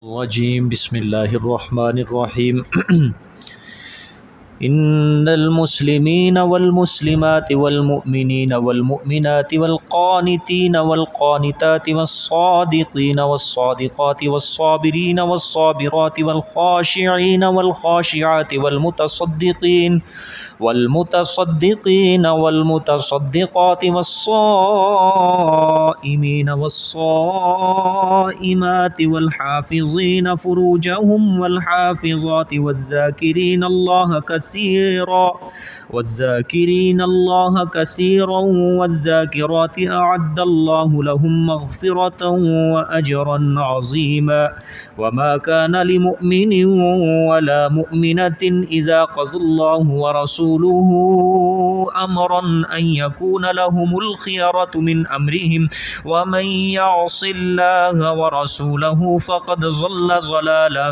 الرجيم بسم الله الرحمن الرحيم إن المسلمين والمسلمات والمؤمنين والمؤمنات والقانتين والقانتات والصادقين والصادقات والصابرين والصابرات والخاشعين والخاشعات والمتصدقين والمتصدقات والصائمين والصائمات والحافظين فروجهم والحافظات والذاكرين الله كثيرا والذاكرات أعد الله لهم مغفرة وأجرا عظيما وما كان لمؤمن ولا مؤمنة إذا قضى الله ورسوله أمرا أن يكون لهم الخيرة من أمرهم ومن يعص الله ورسوله فقد ضل ضلالا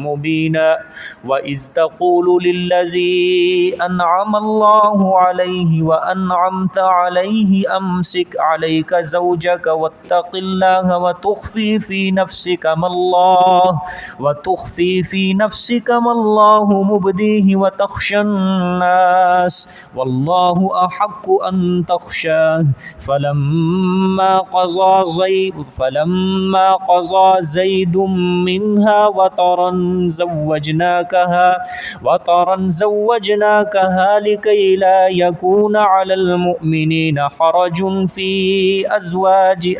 مبينا وإذ تقول للذي أنعم الله عليه وأنعمت عليه أمسك عليك زوجك واتق الله وتخفي في نفسك ما الله مبديه وتخشى الناس والله أحق أن تخشاه فلما قضى زيد منها وطرا زوجناكها لكي لا يكون على المؤمنين حرج في أزواج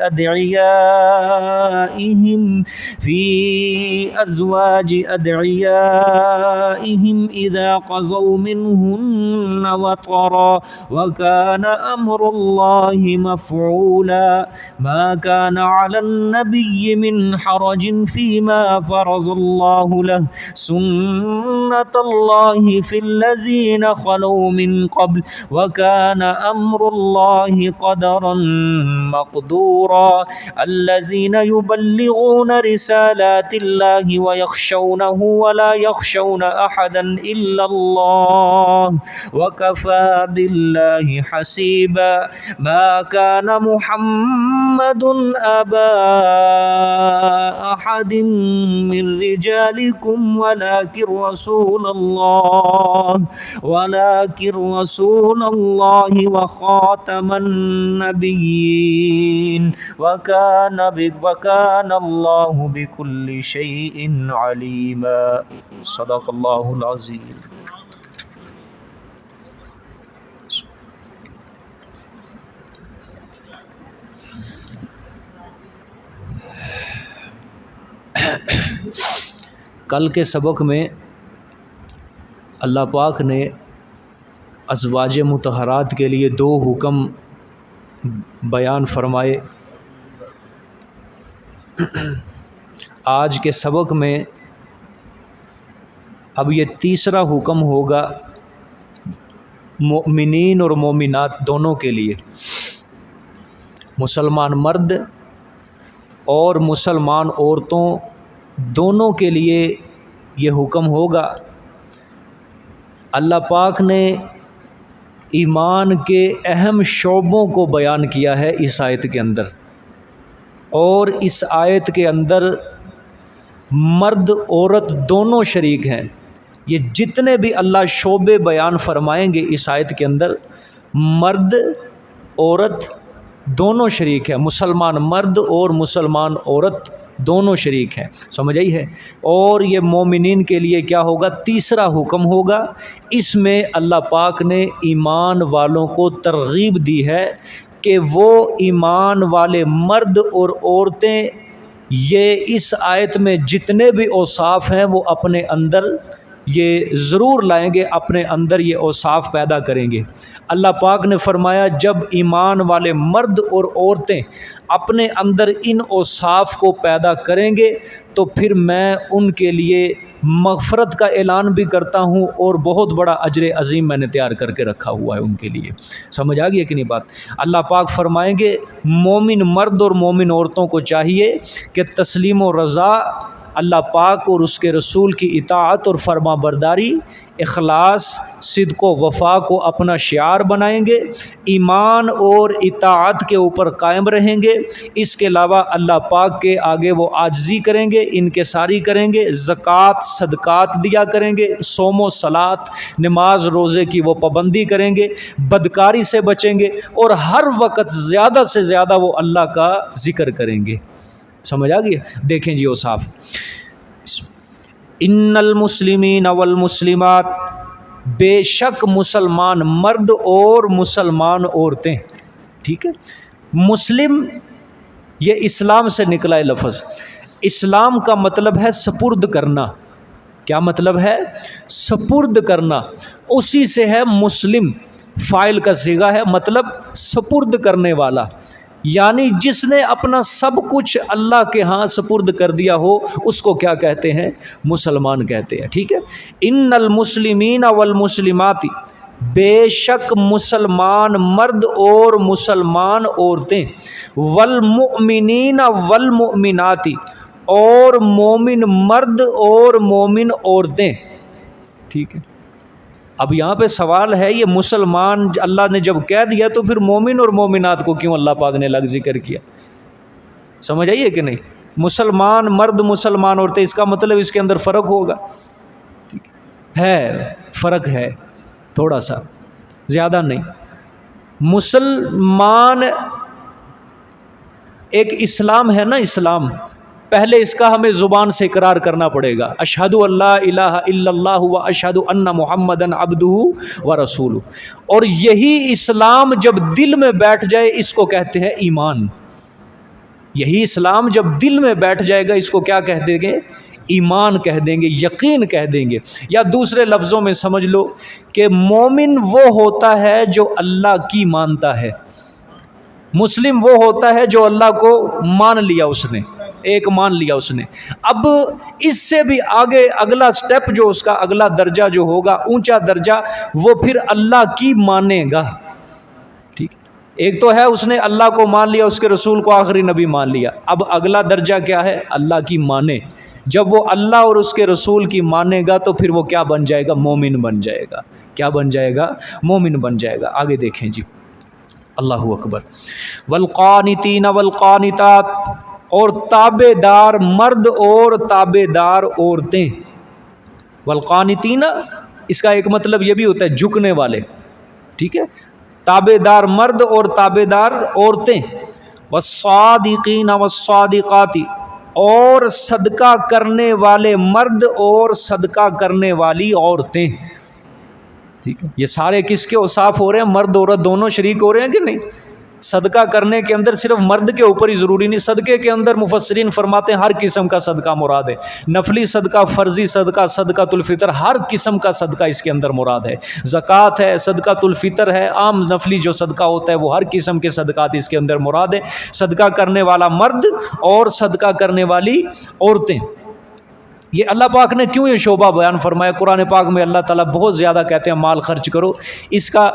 أدعيائهم إذا قضوا منهن وطرا وكان أمر الله مفعولا ما كان على النبي من حرج فيما فرض الله له سنة الله في الذين خلوا من قبل وكان أمر الله قدرا مقدورا الذين يبلغون رسالات الله ويخشونه ولا يخشون أحدا إلا الله وكفى بالله حسيبا ما كان محمد أبا أحد من رجالكم ولكن رسول الله وخاتم النبيين وكان الله بكل شيء عليما صدق الله العظيم. کل کے سبق میں اللہ پاک نے ازواج مطہرات کے لیے دو حکم بیان فرمائے. آج کے سبق میں اب یہ تیسرا حکم ہوگا مومنین اور مومنات دونوں کے لیے، مسلمان مرد اور مسلمان عورتوں دونوں کے لیے یہ حکم ہوگا. اللہ پاک نے ایمان کے اہم شعبوں کو بیان کیا ہے اس آیت کے اندر، اور اس آیت کے اندر مرد عورت دونوں شریک ہیں. یہ جتنے بھی اللہ شعبے بیان فرمائیں گے اس آیت کے اندر مرد عورت دونوں شریک ہیں، مسلمان مرد اور مسلمان عورت دونوں شریک ہیں. سمجھ آئی ہے؟ اور یہ مومنین کے لیے کیا ہوگا؟ تیسرا حکم ہوگا. اس میں اللہ پاک نے ایمان والوں کو ترغیب دی ہے کہ وہ ایمان والے مرد اور عورتیں یہ اس آیت میں جتنے بھی اوصاف ہیں وہ اپنے اندر یہ ضرور لائیں گے، اپنے اندر یہ اوصاف پیدا کریں گے. اللہ پاک نے فرمایا جب ایمان والے مرد اور عورتیں اپنے اندر ان اوصاف کو پیدا کریں گے تو پھر میں ان کے لیے مغفرت کا اعلان بھی کرتا ہوں اور بہت بڑا اجر عظیم میں نے تیار کر کے رکھا ہوا ہے ان کے لیے. سمجھ آ گئی کہ نہیں بات؟ اللہ پاک فرمائیں گے مومن مرد اور مومن عورتوں کو چاہیے کہ تسلیم و رضا اللہ پاک اور اس کے رسول کی اطاعت اور فرما برداری، اخلاص، صدق و وفا کو اپنا شعار بنائیں گے، ایمان اور اطاعت کے اوپر قائم رہیں گے۔ اس کے علاوہ اللہ پاک کے آگے وہ عاجزی کریں گے، انکساری کریں گے، زکوٰۃ صدقات دیا کریں گے، صوم و صلات نماز روزے کی وہ پابندی کریں گے، بدکاری سے بچیں گے، اور ہر وقت زیادہ سے زیادہ وہ اللہ کا ذکر کریں گے۔ سمجھ آ گئی؟ دیکھیں جی وہ صاف، ان المسلمین والمسلمات، بے شک مسلمان مرد اور مسلمان عورتیں، ٹھیک ہے۔ مسلم یہ اسلام سے نکلا ہے لفظ۔ اسلام کا مطلب ہے سپرد کرنا۔ کیا مطلب ہے؟ سپرد کرنا، اسی سے ہے مسلم، فاعل کا صیغہ ہے، مطلب سپرد کرنے والا، یعنی جس نے اپنا سب کچھ اللہ کے ہاں سپرد کر دیا ہو اس کو کیا کہتے ہیں؟ مسلمان کہتے ہیں، ٹھیک ہے۔ ان المسلمین والمسلمات، بے شک مسلمان مرد اور مسلمان عورتیں، والمؤمنین والمؤمنات، اور مومن مرد اور مومن عورتیں، ٹھیک ہے۔ اب یہاں پہ سوال ہے، یہ مسلمان اللہ نے جب کہہ دیا تو پھر مومن اور مومنات کو کیوں اللہ پاک نے الگ ذکر کیا؟ سمجھ آئیے کہ نہیں؟ مسلمان مرد مسلمان عورتیں، اس کا مطلب اس کے اندر فرق ہوگا، ہے فرق ہے تھوڑا سا، زیادہ نہیں۔ مسلمان ایک اسلام ہے نا، اسلام پہلے اس کا ہمیں زبان سے اقرار کرنا پڑے گا، اشہد اللہ الہ الا اللہ و اشہد ان محمدن عبدہ و رسولہ، اور یہی اسلام جب دل میں بیٹھ جائے اس کو کہتے ہیں ایمان۔ یہی اسلام جب دل میں بیٹھ جائے گا اس کو کیا کہہ دیں گے؟ ایمان کہہ دیں گے، یقین کہہ دیں گے، یا دوسرے لفظوں میں سمجھ لو کہ مومن وہ ہوتا ہے جو اللہ کی مانتا ہے، مسلم وہ ہوتا ہے جو اللہ کو مان لیا، اس نے ایک مان لیا اس نے۔ اب اس سے بھی آگے اگلا سٹیپ جو اس کا اگلا درجہ جو ہوگا، اونچا درجہ، وہ پھر اللہ کی مانے گا، ٹھیک۔ ایک تو ہے اس نے اللہ کو مان لیا، اس کے رسول کو آخری نبی مان لیا، اب اگلا درجہ کیا ہے؟ اللہ کی مانے۔ جب وہ اللہ اور اس کے رسول کی مانے گا تو پھر وہ کیا بن جائے گا؟ مومن بن جائے گا۔ کیا بن جائے گا؟ مومن بن جائے گا۔ آگے دیکھیں جی، اللہ اکبر۔ والقانتین والقانتات، اور تابع دار مرد اور تابع دار عورتیں۔ والقانتین، اس کا ایک مطلب یہ بھی ہوتا ہے جھکنے والے، ٹھیک ہے، تابع دار مرد اور تابع دار عورتیں۔ والصادقین والصادقات، اور صدقہ کرنے والے مرد اور صدقہ کرنے والی عورتیں، ٹھیک ہے۔ یہ سارے کس کے اوصاف ہو رہے ہیں؟ مرد عورت دونوں شریک ہو رہے ہیں کہ نہیں؟ صدقہ کرنے کے اندر صرف مرد کے اوپر ہی ضروری نہیں، صدقے کے اندر مفسرین فرماتے ہیں ہر قسم کا صدقہ مراد ہے، نفلی صدقہ، فرضی صدقہ، صدقۃ الفطر، ہر قسم کا صدقہ اس کے اندر مراد ہے، زکوٰۃ ہے، صدقۃ الفطر ہے، عام نفلی جو صدقہ ہوتا ہے وہ ہر قسم کے صدقات اس کے اندر مراد ہے، صدقہ کرنے والا مرد اور صدقہ کرنے والی عورتیں۔ یہ اللہ پاک نے کیوں یہ شعبہ بیان فرمایا؟ قرآن پاک میں اللہ تعالیٰ بہت زیادہ کہتے ہیں مال خرچ کرو، اس کا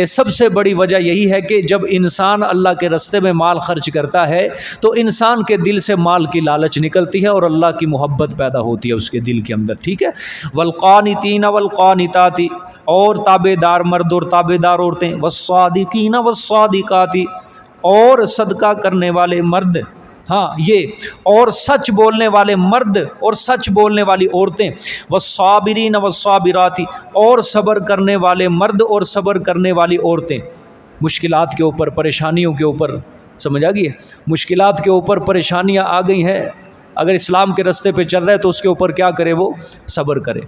سب سے بڑی وجہ یہی ہے کہ جب انسان اللہ کے راستے میں مال خرچ کرتا ہے تو انسان کے دل سے مال کی لالچ نکلتی ہے اور اللہ کی محبت پیدا ہوتی ہے اس کے دل کے اندر، ٹھیک ہے۔ والقانتین والقانتات، اور تابع دار مرد اور تابع دار عورتیں، والصادقین والصادقات، اور صدقہ کرنے والے مرد، ہاں یہ، اور سچ بولنے والے مرد اور سچ بولنے والی عورتیں، والصابرین والصابرات، اور صبر کرنے والے مرد اور صبر کرنے والی عورتیں۔ مشکلات کے اوپر، پریشانیوں کے اوپر، سمجھ آ گئی ہے؟ مشکلات کے اوپر پریشانیاں آ گئی ہیں، اگر اسلام کے راستے پہ چل رہا ہے تو اس کے اوپر کیا کرے؟ وہ صبر کرے۔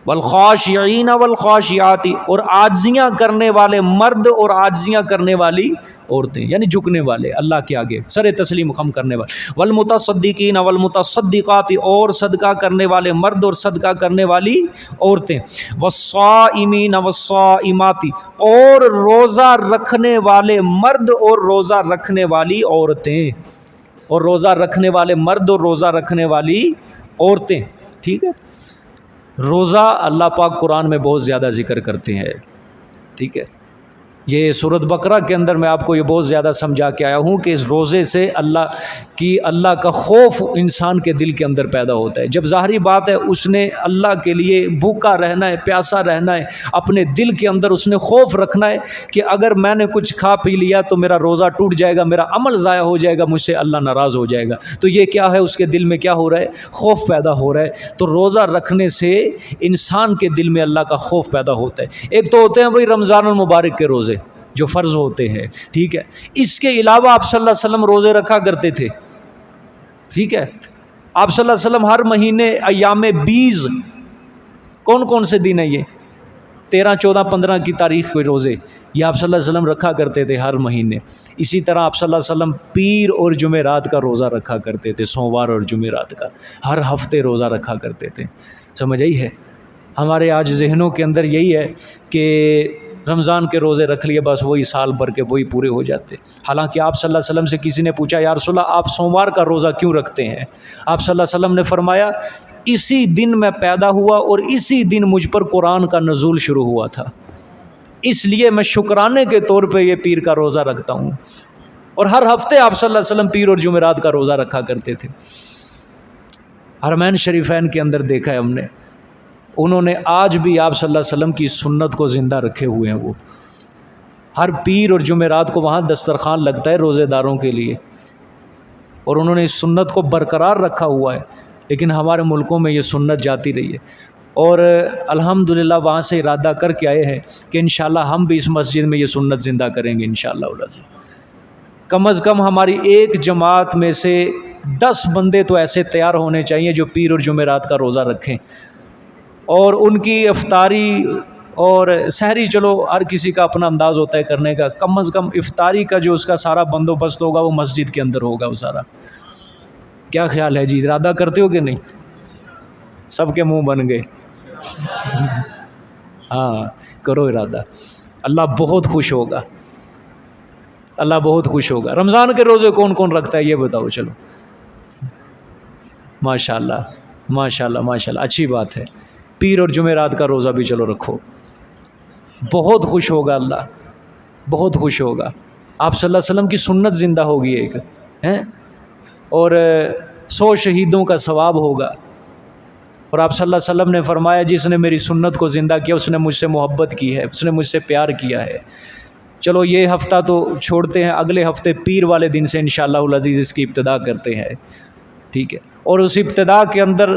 والخاشعین والخاشعات، اور عاجزیاں کرنے والے مرد اور عاجزیاں کرنے والی عورتیں، یعنی جھکنے والے اللہ کے آگے سر تسلیم خم کرنے والے۔ والمتصدقین والمتصدقات، اور صدقہ کرنے والے مرد اور صدقہ کرنے والی عورتیں۔ والصائمین والصائمات، اور روزہ رکھنے والے مرد اور روزہ رکھنے والی عورتیں، اور روزہ رکھنے والے مرد اور روزہ رکھنے والی عورتیں، ٹھیک ہے۔ روزہ اللہ پاک قرآن میں بہت زیادہ ذکر کرتے ہیں، ٹھیک ہے۔ یہ سورۃ بقرہ کے اندر میں آپ کو یہ بہت زیادہ سمجھا کے آیا ہوں کہ اس روزے سے اللہ کا خوف انسان کے دل کے اندر پیدا ہوتا ہے. جب ظاہری بات ہے اس نے اللہ کے لیے بھوکا رہنا ہے، پیاسا رہنا ہے، اپنے دل کے اندر اس نے خوف رکھنا ہے کہ اگر میں نے کچھ کھا پی لیا تو میرا روزہ ٹوٹ جائے گا، میرا عمل ضائع ہو جائے گا، مجھ سے اللہ ناراض ہو جائے گا. تو یہ کیا ہے، اس کے دل میں کیا ہو رہا ہے، خوف پیدا ہو رہا ہے. تو روزہ رکھنے سے انسان کے دل میں اللہ کا خوف پیدا ہوتا ہے. ایک تو ہوتے ہیں بھائی رمضان المبارک کے روزے جو فرض ہوتے ہیں، ٹھیک ہے. اس کے علاوہ آپ صلی اللہ علیہ وسلم روزے رکھا کرتے تھے، ٹھیک ہے. آپ صلی اللہ علیہ وسلم ہر مہینے ایام 20 کون کون سے دن ہیں، یہ 13 14 15 کی تاریخ کے روزے یہ آپ صلی اللہ علیہ وسلم رکھا کرتے تھے ہر مہینے. اسی طرح آپ صلی اللہ علیہ وسلم پیر اور جمعرات کا روزہ رکھا کرتے تھے، سوموار اور جمعرات کا ہر ہفتے روزہ رکھا کرتے تھے. سمجھ آئی ہے؟ ہمارے آج ذہنوں کے اندر یہی ہے کہ رمضان کے روزے رکھ لیے بس وہی سال بھر کے وہی پورے ہو جاتے. حالانکہ آپ صلی اللہ علیہ وسلم سے کسی نے پوچھا یا رسول اللہ آپ سوموار کا روزہ کیوں رکھتے ہیں؟ آپ صلی اللہ علیہ وسلم نے فرمایا اسی دن میں پیدا ہوا اور اسی دن مجھ پر قرآن کا نزول شروع ہوا تھا، اس لیے میں شکرانے کے طور پہ یہ پیر کا روزہ رکھتا ہوں. اور ہر ہفتے آپ صلی اللہ علیہ وسلم پیر اور جمعرات کا روزہ رکھا کرتے تھے. حرمین شریفین کے اندر دیکھا ہے ہم نے، انہوں نے آج بھی آپ صلی اللہ علیہ وسلم کی سنت کو زندہ رکھے ہوئے ہیں. وہ ہر پیر اور جمعرات کو وہاں دسترخوان لگتا ہے روزے داروں کے لیے، اور انہوں نے اس سنت کو برقرار رکھا ہوا ہے. لیکن ہمارے ملکوں میں یہ سنت جاتی رہی ہے، اور الحمدللہ وہاں سے ارادہ کر کے آئے ہیں کہ انشاءاللہ ہم بھی اس مسجد میں یہ سنت زندہ کریں گے انشاءاللہ العزیز. کم از کم ہماری ایک جماعت میں سے 10 بندے تو ایسے تیار ہونے چاہیے جو پیر اور جمعرات کا روزہ رکھیں، اور ان کی افطاری اور سحری چلو ہر کسی کا اپنا انداز ہوتا ہے کرنے کا، کم از کم افطاری کا جو اس کا سارا بندوبست ہوگا وہ مسجد کے اندر ہوگا وہ سارا. کیا خیال ہے جی؟ ارادہ کرتے ہو کہ نہیں؟ سب کے منہ بن گئے. ہاں کرو ارادہ، اللہ بہت خوش ہوگا، اللہ بہت خوش ہوگا. رمضان کے روزے کون کون رکھتا ہے یہ بتاؤ؟ چلو ماشاءاللہ ماشاءاللہ ماشاءاللہ، اچھی بات ہے. پیر اور جمعرات کا روزہ بھی چلو رکھو، بہت خوش ہوگا اللہ، بہت خوش ہوگا. آپ صلی اللہ علیہ وسلم کی سنت زندہ ہوگی ایک ہیں، اور 100 شہیدوں کا ثواب ہوگا. اور آپ صلی اللہ علیہ وسلم نے فرمایا جس نے میری سنت کو زندہ کیا اس نے مجھ سے محبت کی ہے، اس نے مجھ سے پیار کیا ہے. چلو یہ ہفتہ تو چھوڑتے ہیں، اگلے ہفتے پیر والے دن سے انشاءاللہ العزیز اس کی ابتدا کرتے ہیں، ٹھیک ہے. اور اس ابتدا کے اندر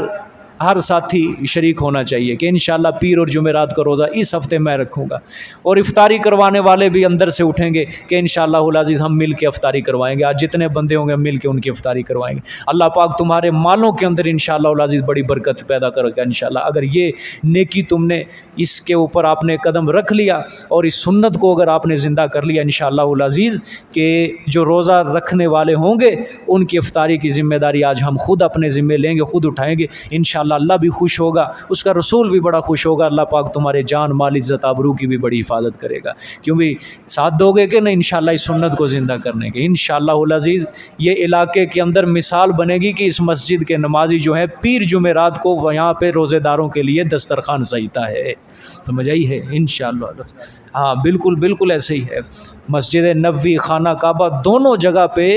ہر ساتھی شریک ہونا چاہیے کہ انشاءاللہ پیر اور جمعرات کا روزہ اس ہفتے میں رکھوں گا. اور افطاری کروانے والے بھی اندر سے اٹھیں گے کہ انشاءاللہ العزیز ہم مل کے افطاری کروائیں گے. آج جتنے بندے ہوں گے مل کے ان کی افطاری کروائیں گے. اللہ پاک تمہارے مالوں کے اندر انشاءاللہ العزیز بڑی برکت پیدا کرے گا انشاءاللہ. اگر یہ نیکی تم نے اس کے اوپر آپ نے قدم رکھ لیا اور اس سنت کو اگر آپ نے زندہ کر لیا انشاءاللہ العزیز کہ جو روزہ رکھنے والے ہوں گے ان کی افطاری کی ذمہ داری آج ہم خود اپنے ذمہ لیں گے، خود اٹھائیں گے انشاءاللہ. اللہ بھی خوش ہوگا، اس کا رسول بھی بڑا خوش ہوگا. اللہ پاک تمہارے جان مال عزت آبرو کی بھی بڑی حفاظت کرے گا. کیوں بھی ساتھ دو گے کہ نہیں انشاءاللہ اس سنت کو زندہ کرنے کے انشاءاللہ العزیز. یہ علاقے کے اندر مثال بنے گی کہ اس مسجد کے نمازی جو ہے پیر جمعرات کو یہاں پہ روزے داروں کے لیے دسترخوان سجتا ہے. سمجھ آئی ہے انشاءاللہ. ہاں بالکل بالکل ایسے ہی ہے. مسجد نبوی، خانہ کعبہ، دونوں جگہ پہ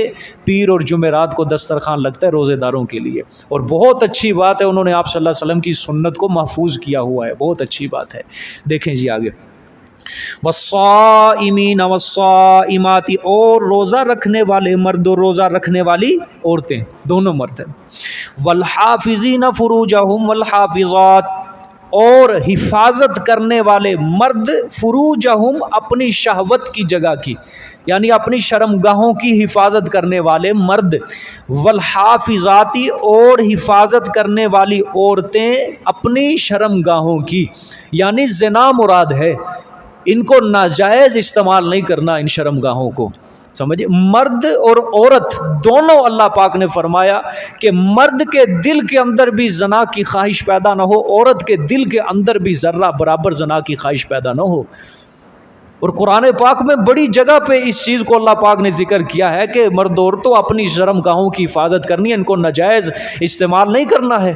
پیر اور جمعرات کو دسترخوان لگتا ہے روزے داروں کے لیے. اور بہت اچھی بات ہے انہوں نے آپ صلی اللہ علیہ وسلم کی سنت کو محفوظ کیا ہوا ہے، بہت اچھی بات ہے. دیکھیں جی آگے، والصائمین والصائمات، اور روزہ رکھنے والے مرد اور روزہ رکھنے والی عورتیں دونوں مرد ہیں. والحافظین فروجہم والحافظات، اور حفاظت کرنے والے مرد فروجہم اپنی شہوت کی جگہ کی، یعنی اپنی شرمگاہوں کی حفاظت کرنے والے مرد. والحافظاتی، اور حفاظت کرنے والی عورتیں اپنی شرمگاہوں کی، یعنی زنا مراد ہے. ان کو ناجائز استعمال نہیں کرنا ان شرمگاہوں کو. سمجھے، مرد اور عورت دونوں اللہ پاک نے فرمایا کہ مرد کے دل کے اندر بھی زنا کی خواہش پیدا نہ ہو، عورت کے دل کے اندر بھی ذرہ برابر زنا کی خواہش پیدا نہ ہو. اور قرآن پاک میں بڑی جگہ پہ اس چیز کو اللہ پاک نے ذکر کیا ہے کہ مرد عورتوں اپنی شرمگاہوں کی حفاظت کرنی ہے، ان کو ناجائز استعمال نہیں کرنا ہے.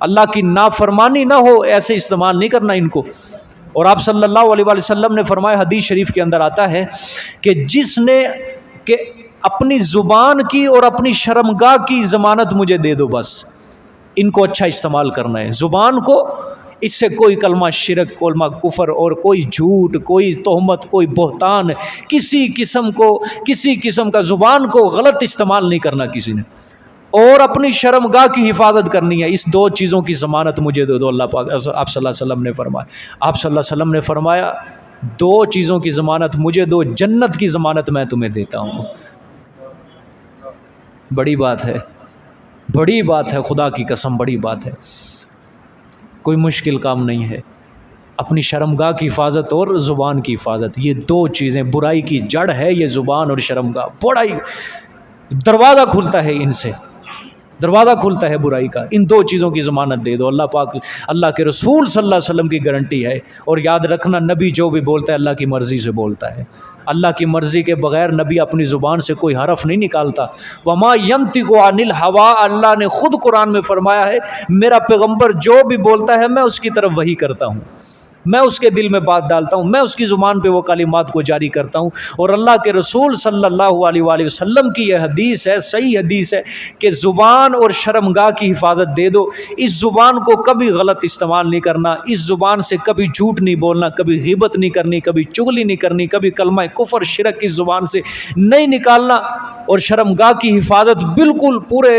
اللہ کی نافرمانی نہ ہو ایسے استعمال نہیں کرنا ان کو. اور آپ صلی اللہ علیہ وآلہ وسلم نے فرمایا، حدیث شریف کے اندر آتا ہے کہ جس نے کہ اپنی زبان کی اور اپنی شرمگاہ کی ضمانت مجھے دے دو، بس ان کو اچھا استعمال کرنا ہے، زبان کو، اس سے کوئی کلمہ شرک، کلمہ کفر اور کوئی جھوٹ، کوئی تہمت، کوئی بہتان، کسی قسم کا زبان کو غلط استعمال نہیں کرنا کسی نے، اور اپنی شرمگاہ کی حفاظت کرنی ہے، اس دو چیزوں کی ضمانت مجھے دے دو اللہ پاک۔ آپ صلی اللہ علیہ وسلم نے فرمایا، آپ صلی اللہ علیہ وسلم نے فرمایا دو چیزوں کی ضمانت مجھے دو، جنت کی ضمانت میں تمہیں دیتا ہوں۔ بڑی بات ہے، بڑی بات ہے، خدا کی قسم بڑی بات ہے، کوئی مشکل کام نہیں ہے۔ اپنی شرمگاہ کی حفاظت اور زبان کی حفاظت، یہ دو چیزیں، برائی کی جڑ ہے یہ زبان اور شرمگاہ، بڑائی دروازہ کھلتا ہے، ان سے دروازہ کھلتا ہے برائی کا، ان دو چیزوں کی ضمانت دے دو۔ اللہ پاک، اللہ کے رسول صلی اللہ علیہ وسلم کی گارنٹی ہے، اور یاد رکھنا نبی جو بھی بولتا ہے اللہ کی مرضی سے بولتا ہے، اللہ کی مرضی کے بغیر نبی اپنی زبان سے کوئی حرف نہیں نکالتا۔ وما ينطق عن الهوى، اللہ نے خود قرآن میں فرمایا ہے میرا پیغمبر جو بھی بولتا ہے میں اس کی طرف وحی کرتا ہوں، میں اس کے دل میں بات ڈالتا ہوں، میں اس کی زبان پہ وہ کلمات کو جاری کرتا ہوں۔ اور اللہ کے رسول صلی اللہ علیہ وآلہ وسلم کی یہ حدیث ہے، صحیح حدیث ہے کہ زبان اور شرمگاہ کی حفاظت دے دو، اس زبان کو کبھی غلط استعمال نہیں کرنا، اس زبان سے کبھی جھوٹ نہیں بولنا، کبھی غیبت نہیں کرنی، کبھی چغلی نہیں کرنی، کبھی کلمہ کفر شرک کی زبان سے نہیں نکالنا، اور شرمگاہ کی حفاظت بالکل پورے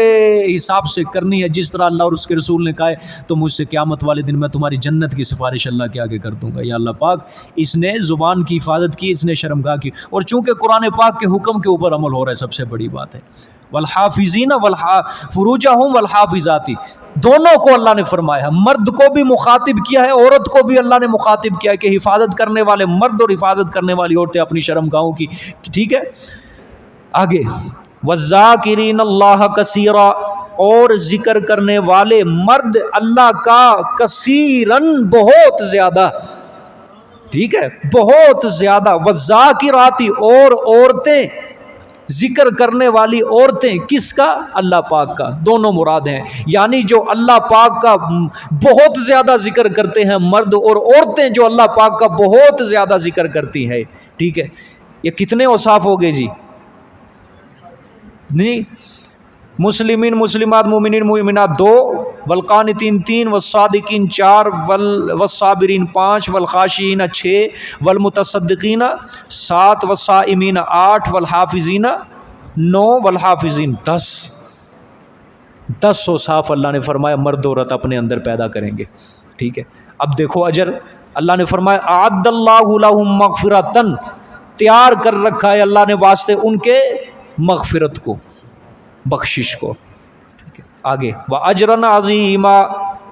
حساب سے کرنی ہے، جس طرح اللہ اور اس کے رسول نے کہا ہے تو مجھ سے قیامت والے دن میں تمہاری جنت کی سفارش اللہ کے آگے کر دوں گا۔ یا اللہ پاک، اس نے زبان کی حفاظت کی، اس نے شرمگاہ کی، اور چونکہ قرآن پاک کے حکم کے اوپر عمل ہو رہا ہے، سب سے بڑی بات ہے والحافظین فروجہم والحافظات، دونوں کو اللہ نے فرمایا، مرد کو بھی مخاطب کیا ہے، عورت کو بھی اللہ نے مخاطب کیا ہے کہ حفاظت کرنے والے مرد اور حفاظت کرنے والی عورتیں اپنی شرمگاہوں کی، ٹھیک ہے۔ آگے والذاکرین اللہ کثیرا، اور ذکر کرنے والے مرد اللہ کا کثیرن بہت زیادہ، ٹھیک ہے، بہت زیادہ، والذاکراتی، اور عورتیں، ذکر کرنے والی عورتیں، کس کا؟ اللہ پاک کا، دونوں مراد ہیں، یعنی جو اللہ پاک کا بہت زیادہ ذکر کرتے ہیں مرد، اور عورتیں جو اللہ پاک کا بہت زیادہ ذکر کرتی ہیں، ٹھیک ہے۔ یہ کتنے اوصاف ہو گئے جی؟ نہیں، مسلمین مسلمات مومنین مومنات 2، والقانتین 3، والصادقین 4، والصابرین 5، والخاشعین 6، والمتصدقین 7، والصائمین 8، والحافظین 9، والحافظین 10۔ 10 اوصاف اللہ نے فرمایا مرد عورت اپنے اندر پیدا کریں گے، ٹھیک ہے۔ اب دیکھو اجر، اللہ نے فرمایا اعد اللہ لہم مغفرۃ، تیار کر رکھا ہے اللہ نے واسطے ان کے مغفرت کو، بخشش کو، ٹھیک ہے۔ آگے وَأَجْرًا عَظِيمًا،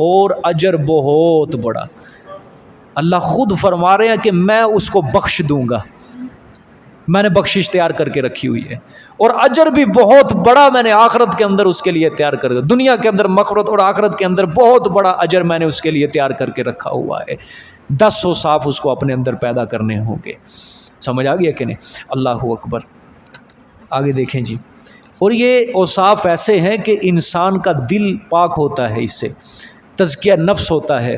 اور اجر بہت بڑا، اللہ خود فرما رہے ہیں کہ میں اس کو بخش دوں گا، میں نے بخشش تیار کر کے رکھی ہوئی ہے، اور اجر بھی بہت بڑا میں نے آخرت کے اندر اس کے لیے تیار کر، دنیا کے اندر مغفرت اور آخرت کے اندر بہت بڑا اجر میں نے اس کے لیے تیار کر کے رکھا ہوا ہے۔ 10 اوصاف اس کو اپنے اندر پیدا کرنے ہوں گے، سمجھ آ گیا کہ نہیں؟ اللہ اکبر۔ آگے دیکھیں جی، اور یہ اوصاف ایسے ہیں کہ انسان کا دل پاک ہوتا ہے، اس سے تزکیہ نفس ہوتا ہے،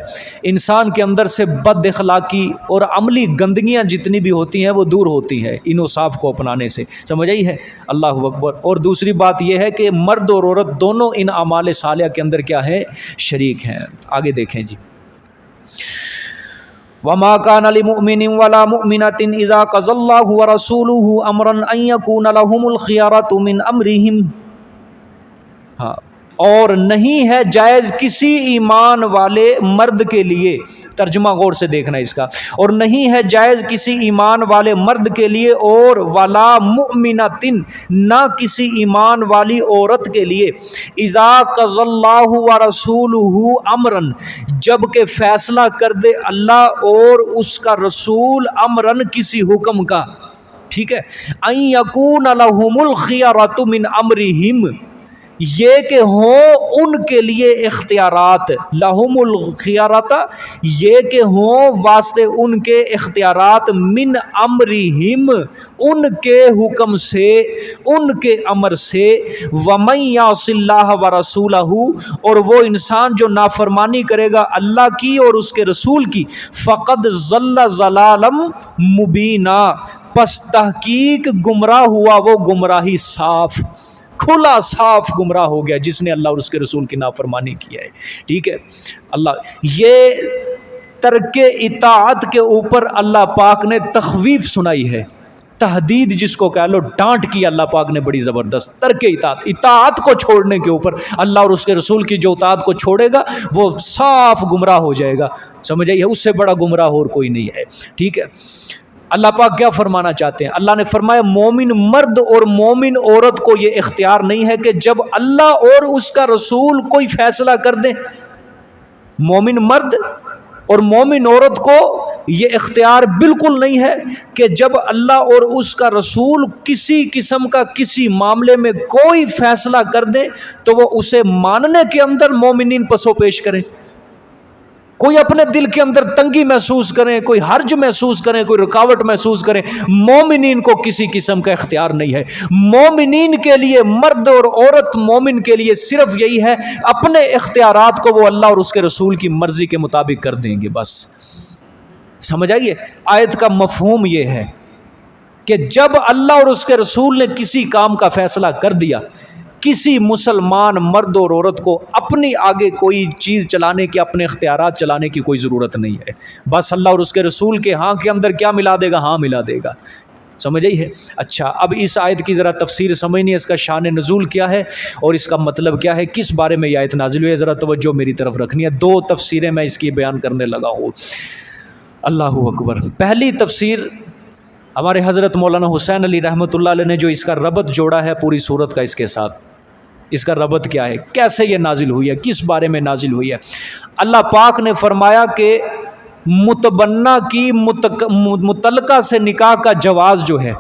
انسان کے اندر سے بد اخلاقی اور عملی گندگیاں جتنی بھی ہوتی ہیں وہ دور ہوتی ہیں ان اوصاف کو اپنانے سے، سمجھ آئی ہے؟ اللہ اکبر۔ اور دوسری بات یہ ہے کہ مرد اور عورت دونوں ان اعمال صالحہ کے اندر کیا ہے؟ شریک ہیں۔ آگے دیکھیں جی، وَمَا كَانَ لِمُؤْمِنٍ وَلَا مُؤْمِنَةٍ إِذَا قَضَى اللَّهُ وَرَسُولُهُ أَمْرًا أَن يَكُونَ لَهُمُ الْخِيَرَةُ مِنْ أَمْرِهِمْ، ہاں، اور نہیں ہے جائز کسی ایمان والے مرد کے لیے، ترجمہ غور سے دیکھنا اس کا، اور نہیں ہے جائز کسی ایمان والے مرد کے لیے، اور ولا مؤمنۃ، نہ کسی ایمان والی عورت کے لیے، اذا قضى اللہ ورسولہ امرا، جب کہ فیصلہ کر دے اللہ اور اس کا رسول، امرن کسی حکم کا، ٹھیک ہے، ان یکون لہم الخیرۃ من امرہم، یہ کہ ہوں ان کے لیے اختیارات، لہم الخیارات، یہ کہ ہوں واسطے ان کے اختیارات، من امرہم، ان کے حکم سے، ان کے امر سے، ومن یعص اللہ ورسولہ، اور وہ انسان جو نافرمانی کرے گا اللہ کی اور اس کے رسول کی، فقد ضل ضلالا مبینا، پس تحقیق گمراہ ہوا وہ گمراہی صاف، کھلا صاف گمراہ ہو گیا جس نے اللہ اور اس کے رسول کی نافرمانی کیا ہے. ٹھیک ہے. اللہ یہ ترک اطاعت کے اوپر اللہ پاک نے تخویف سنائی ہے، تحدید جس کو کہہ لو، ڈانٹ کی اللہ پاک نے بڑی زبردست. ترک اطاعت کو چھوڑنے کے اوپر، اللہ اور اس کے رسول کی جو اطاعت کو چھوڑے گا وہ صاف گمراہ ہو جائے گا. سمجھ آئیے، اس سے بڑا گمراہ اور کوئی نہیں ہے. ٹھیک ہے. اللہ پاک کیا فرمانا چاہتے ہیں؟ اللہ نے فرمایا مومن مرد اور مومن عورت کو یہ اختیار نہیں ہے کہ جب اللہ اور اس کا رسول کوئی فیصلہ کر دیں، مومن مرد اور مومن عورت کو یہ اختیار بالکل نہیں ہے کہ جب اللہ اور اس کا رسول کسی قسم کا کسی معاملے میں کوئی فیصلہ کر دیں تو وہ اسے ماننے کے اندر مومنین پسو پیش کریں، کوئی اپنے دل کے اندر تنگی محسوس کریں، کوئی حرج محسوس کریں، کوئی رکاوٹ محسوس کریں. مومنین کو کسی قسم کا اختیار نہیں ہے. مومنین کے لیے، مرد اور عورت مومن کے لیے صرف یہی ہے، اپنے اختیارات کو وہ اللہ اور اس کے رسول کی مرضی کے مطابق کر دیں گے بس. سمجھ آئیے، آیت کا مفہوم یہ ہے کہ جب اللہ اور اس کے رسول نے کسی کام کا فیصلہ کر دیا، کسی مسلمان مرد اور عورت کو اپنی آگے کوئی چیز چلانے کی، اپنے اختیارات چلانے کی کوئی ضرورت نہیں ہے. بس اللہ اور اس کے رسول کے ہاں کے اندر کیا ملا دے گا؟ ہاں ملا دے گا. سمجھ آئی ہے؟ اچھا، اب اس آیت کی ذرا تفسیر سمجھنی ہے، اس کا شان نزول کیا ہے اور اس کا مطلب کیا ہے، کس بارے میں یہ آیت نازل ہوئی ہے، ذرا توجہ میری طرف رکھنی ہے. دو تفسیریں میں اس کی بیان کرنے لگا ہوں. اللہ اکبر. پہلی تفسیر ہمارے حضرت مولانا حسین علی رحمۃ اللہ علیہ نے جو اس کا ربط جوڑا ہے پوری صورت کا اس کے ساتھ، اس کا ربط کیا ہے، کیسے یہ نازل ہوئی ہے، کس بارے میں نازل ہوئی ہے. اللہ پاک نے فرمایا کہ متبنہ کی متعلقہ سے نکاح کا جواز جو ہے،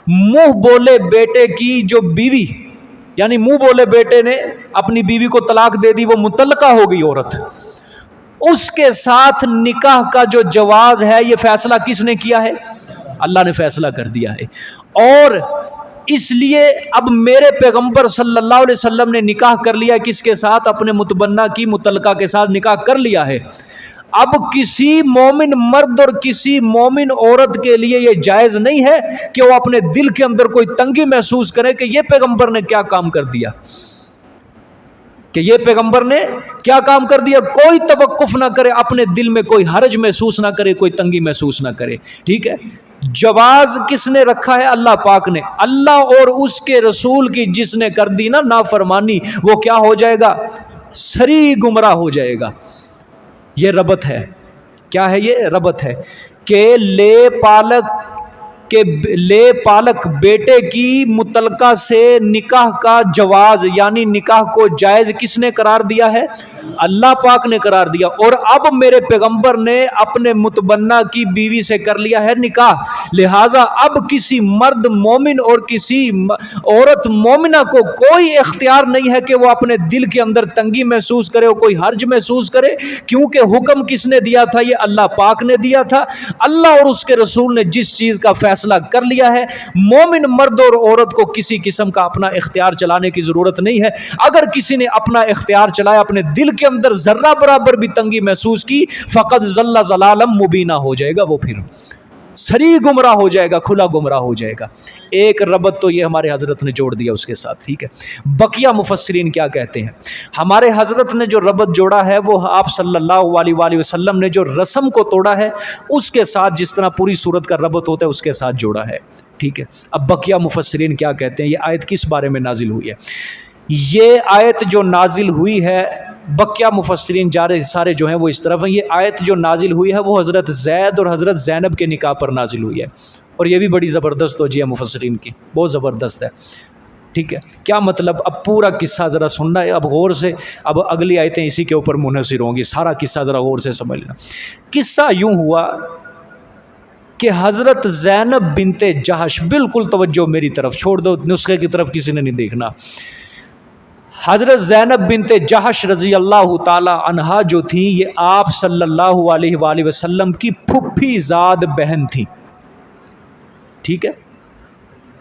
منہ بولے بیٹے کی جو بیوی، یعنی منہ بولے بیٹے نے اپنی بیوی کو طلاق دے دی، وہ متعلقہ ہو گئی عورت، اس کے ساتھ نکاح کا جو جواز ہے، یہ فیصلہ کس نے کیا ہے؟ اللہ نے فیصلہ کر دیا ہے. اور اس لیے اب میرے پیغمبر صلی اللہ علیہ وسلم نے نکاح کر لیا کس کے ساتھ؟ اپنے متبنہ کی متعلقہ کے ساتھ نکاح کر لیا ہے. اب کسی مومن مرد اور کسی مومن عورت کے لیے یہ جائز نہیں ہے کہ وہ اپنے دل کے اندر کوئی تنگی محسوس کرے کہ یہ پیغمبر نے کیا کام کر دیا، کہ یہ پیغمبر نے کیا کام کر دیا. کوئی توقف نہ کرے، اپنے دل میں کوئی حرج محسوس نہ کرے، کوئی تنگی محسوس نہ کرے. ٹھیک ہے. جواز کس نے رکھا ہے؟ اللہ پاک نے. اللہ اور اس کے رسول کی جس نے کر دی نا نافرمانی، وہ کیا ہو جائے گا؟ سری گمراہ ہو جائے گا. یہ ربط ہے. کیا ہے یہ ربط ہے کہ لے پالک بیٹے کی متعلقہ سے نکاح کا جواز، یعنی نکاح کو جائز کس نے قرار دیا ہے؟ اللہ پاک نے قرار دیا. اور اب میرے پیغمبر نے اپنے متبنہ کی بیوی سے کر لیا ہے نکاح، لہٰذا اب کسی مرد مومن اور کسی عورت مومنہ کو کوئی اختیار نہیں ہے کہ وہ اپنے دل کے اندر تنگی محسوس کرے، کوئی حرج محسوس کرے، کیونکہ حکم کس نے دیا تھا؟ یہ اللہ پاک نے دیا تھا. اللہ اور اس کے رسول نے جس چیز کا فیصلہ کر لیا ہے، مومن مرد اور عورت کو کسی قسم کا اپنا اختیار چلانے کی ضرورت نہیں ہے. اگر کسی نے اپنا اختیار چلایا، اپنے دل کے اندر ذرہ برابر بھی تنگی محسوس کی، فقط ضل ضلالا مبینہ ہو جائے گا، وہ پھر سری گمراہ ہو جائے گا، کھلا گمراہ ہو جائے گا. ایک ربط تو یہ ہمارے حضرت نے جوڑ دیا اس کے ساتھ. ٹھیک ہے. بقیہ مفسرین کیا کہتے ہیں؟ ہمارے حضرت نے جو ربط جوڑا ہے وہ آپ صلی اللہ علیہ وآلہ وسلم نے جو رسم کو توڑا ہے اس کے ساتھ، جس طرح پوری صورت کا ربط ہوتا ہے اس کے ساتھ جوڑا ہے. ٹھیک ہے. اب بقیہ مفسرین کیا کہتے ہیں؟ یہ آیت کس بارے میں نازل ہوئی ہے؟ یہ آیت جو نازل ہوئی ہے، بقیہ مفسرین سارے جو ہیں وہ اس طرف ہیں، یہ آیت جو نازل ہوئی ہے وہ حضرت زید اور حضرت زینب کے نکاح پر نازل ہوئی ہے. اور یہ بھی بڑی زبردست توجیہ ہے مفسرین کی، بہت زبردست ہے. ٹھیک ہے. کیا مطلب؟ اب پورا قصہ ذرا سننا ہے اب غور سے، اب اگلی آیتیں اسی کے اوپر منحصر ہوں گی. سارا قصہ ذرا غور سے سمجھ لینا. قصہ یوں ہوا کہ حضرت زینب بنت جہش، بالکل توجہ میری طرف، چھوڑ دو نسخے کی طرف، کسی نے نہیں دیکھنا. حضرت زینب بنت جہش رضی اللہ تعالی عنہا جو تھی یہ آپ صلی اللہ علیہ وآلہ وسلم کی پھپھی زاد بہن تھی. ٹھیک ہے,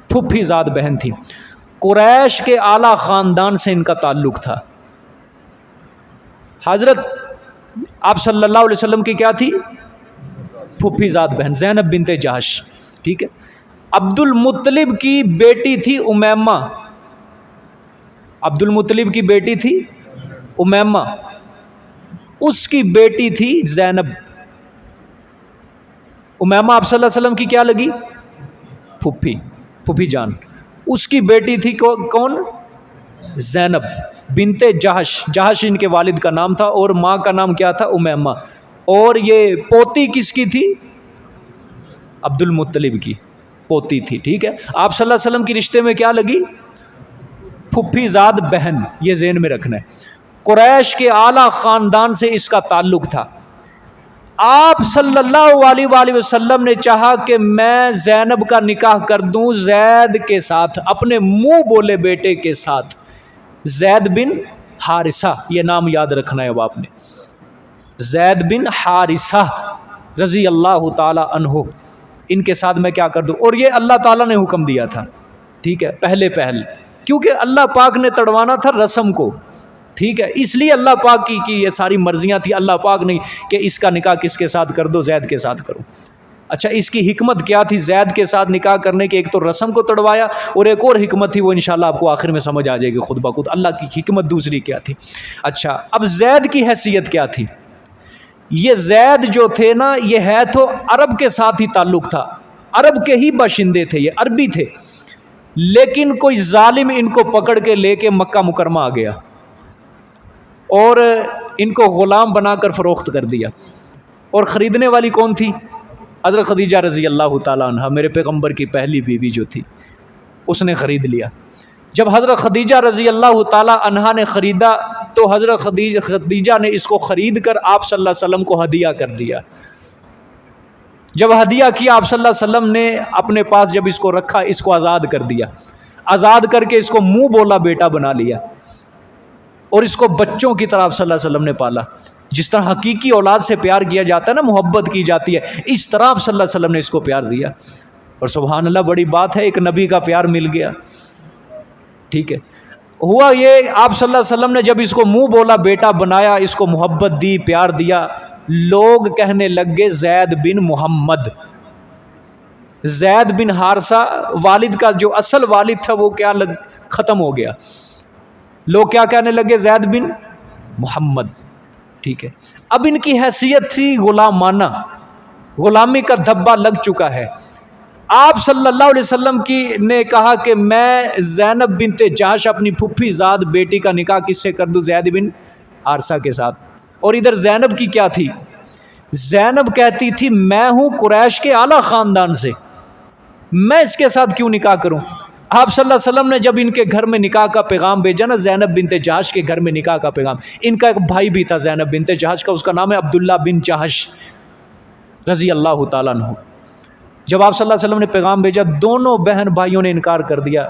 پھپھی زاد بہن تھی. قریش کے اعلیٰ خاندان سے ان کا تعلق تھا. حضرت آپ صلی اللہ علیہ وسلم کی کیا تھی؟ پھپھی زاد بہن زینب بنت جہش. ٹھیک ہے. عبد المطلب کی بیٹی تھی امیمہ. عبد المطلب کی بیٹی تھی امیمہ, اس کی بیٹی تھی زینب. امیمہ آپ صلی اللہ علیہ وسلم کی کیا لگی؟ پھپھی جان. اس کی بیٹی تھی کون؟ زینب بنت جہش. جہش ان کے والد کا نام تھا اور ماں کا نام کیا تھا؟ امیمہ. اور یہ پوتی کس کی تھی؟ عبد المطلب کی پوتی تھی. ٹھیک ہے. آپ صلی اللہ علیہ وسلم کی رشتے میں کیا لگی؟ پھپھی زاد بہن. یہ ذہن میں رکھنا ہے. قریش کے اعلیٰ خاندان سے اس کا تعلق تھا. آپ صلی اللہ علیہ وآلہ وسلم نے چاہا کہ میں زینب کا نکاح کر دوں زید کے ساتھ, اپنے منہ بولے بیٹے کے ساتھ, زید بن حارثہ. یہ نام یاد رکھنا ہے اب آپ نے, زید بن حارثہ رضی اللہ تعالی عنہ, ان کے ساتھ میں کیا کر دوں. اور یہ اللہ تعالیٰ نے حکم دیا تھا. ٹھیک ہے, پہلے کیونکہ اللہ پاک نے تڑوانا تھا رسم کو. ٹھیک ہے, اس لیے اللہ پاک کی یہ ساری مرضیاں تھی. اللہ پاک نہیں کہ اس کا نکاح کس کے ساتھ کر دو, زید کے ساتھ کرو. اچھا, اس کی حکمت کیا تھی زید کے ساتھ نکاح کرنے کی؟ ایک تو رسم کو تڑوایا, اور ایک اور حکمت تھی, وہ انشاءاللہ آپ کو آخر میں سمجھ آ جائے گی خود بخود. اللہ کی حکمت دوسری کیا تھی. اچھا, اب زید کی حیثیت کیا تھی؟ یہ زید جو تھے نا, یہ ہے تو عرب کے ساتھ ہی تعلق تھا, عرب کے ہی باشندے تھے, یہ عربی تھے. لیکن کوئی ظالم ان کو پکڑ کے لے کے مکہ مکرمہ آ گیا اور ان کو غلام بنا کر فروخت کر دیا. اور خریدنے والی کون تھی؟ حضرت خدیجہ رضی اللہ تعالیٰ عنہ, میرے پیغمبر کی پہلی بیوی جو تھی, اس نے خرید لیا. جب حضرت خدیجہ رضی اللہ تعالیٰ عنہ نے خریدا تو حضرت خدیجہ نے اس کو خرید کر آپ صلی اللہ علیہ وسلم کو ہدیہ کر دیا. جب ہدیہ کیا آپ صلی اللہ علیہ وسلم نے اپنے پاس جب اس کو رکھا, اس کو آزاد کر دیا. آزاد کر کے اس کو منہ بولا بیٹا بنا لیا, اور اس کو بچوں کی طرح صلی اللہ علیہ وسلم نے پالا. جس طرح حقیقی اولاد سے پیار کیا جاتا ہے نا, محبت کی جاتی ہے, اس طرح صلی اللہ علیہ وسلم نے اس کو پیار دیا. اور سبحان اللہ, بڑی بات ہے, ایک نبی کا پیار مل گیا. ٹھیک ہے. ہوا یہ, آپ صلی اللہ علیہ وسلم نے جب اس کو منہ بولا بیٹا بنایا, اس کو محبت دی, پیار دیا, لوگ کہنے لگ گئے زید بن محمد. زید بن حارثہ والد کا جو اصل والد تھا وہ کیا ختم ہو گیا. لوگ کیا کہنے لگے؟ زید بن محمد. ٹھیک ہے. اب ان کی حیثیت تھی غلامانہ, غلامی کا دھبا لگ چکا ہے. آپ صلی اللہ علیہ وسلم کی نے کہا کہ میں زینب بنت جہش اپنی پھپھی زاد بیٹی کا نکاح کس سے کر دوں؟ زید بن حارثہ کے ساتھ. اور ادھر زینب کی کیا تھی؟ زینب کہتی تھی میں ہوں قریش کے اعلیٰ خاندان سے, میں اس کے ساتھ کیوں نکاح کروں؟ آپ صلی اللہ علیہ وسلم نے جب ان کے گھر میں نکاح کا پیغام بھیجا نا, زینب بنت جہش کے گھر میں نکاح کا پیغام, ان کا ایک بھائی بھی تھا زینب بنت جہش کا, اس کا نام ہے عبداللہ بن جہش رضی اللہ تعالیٰ عنہ. جب آپ صلی اللہ علیہ وسلم نے پیغام بھیجا, دونوں بہن بھائیوں نے انکار کر دیا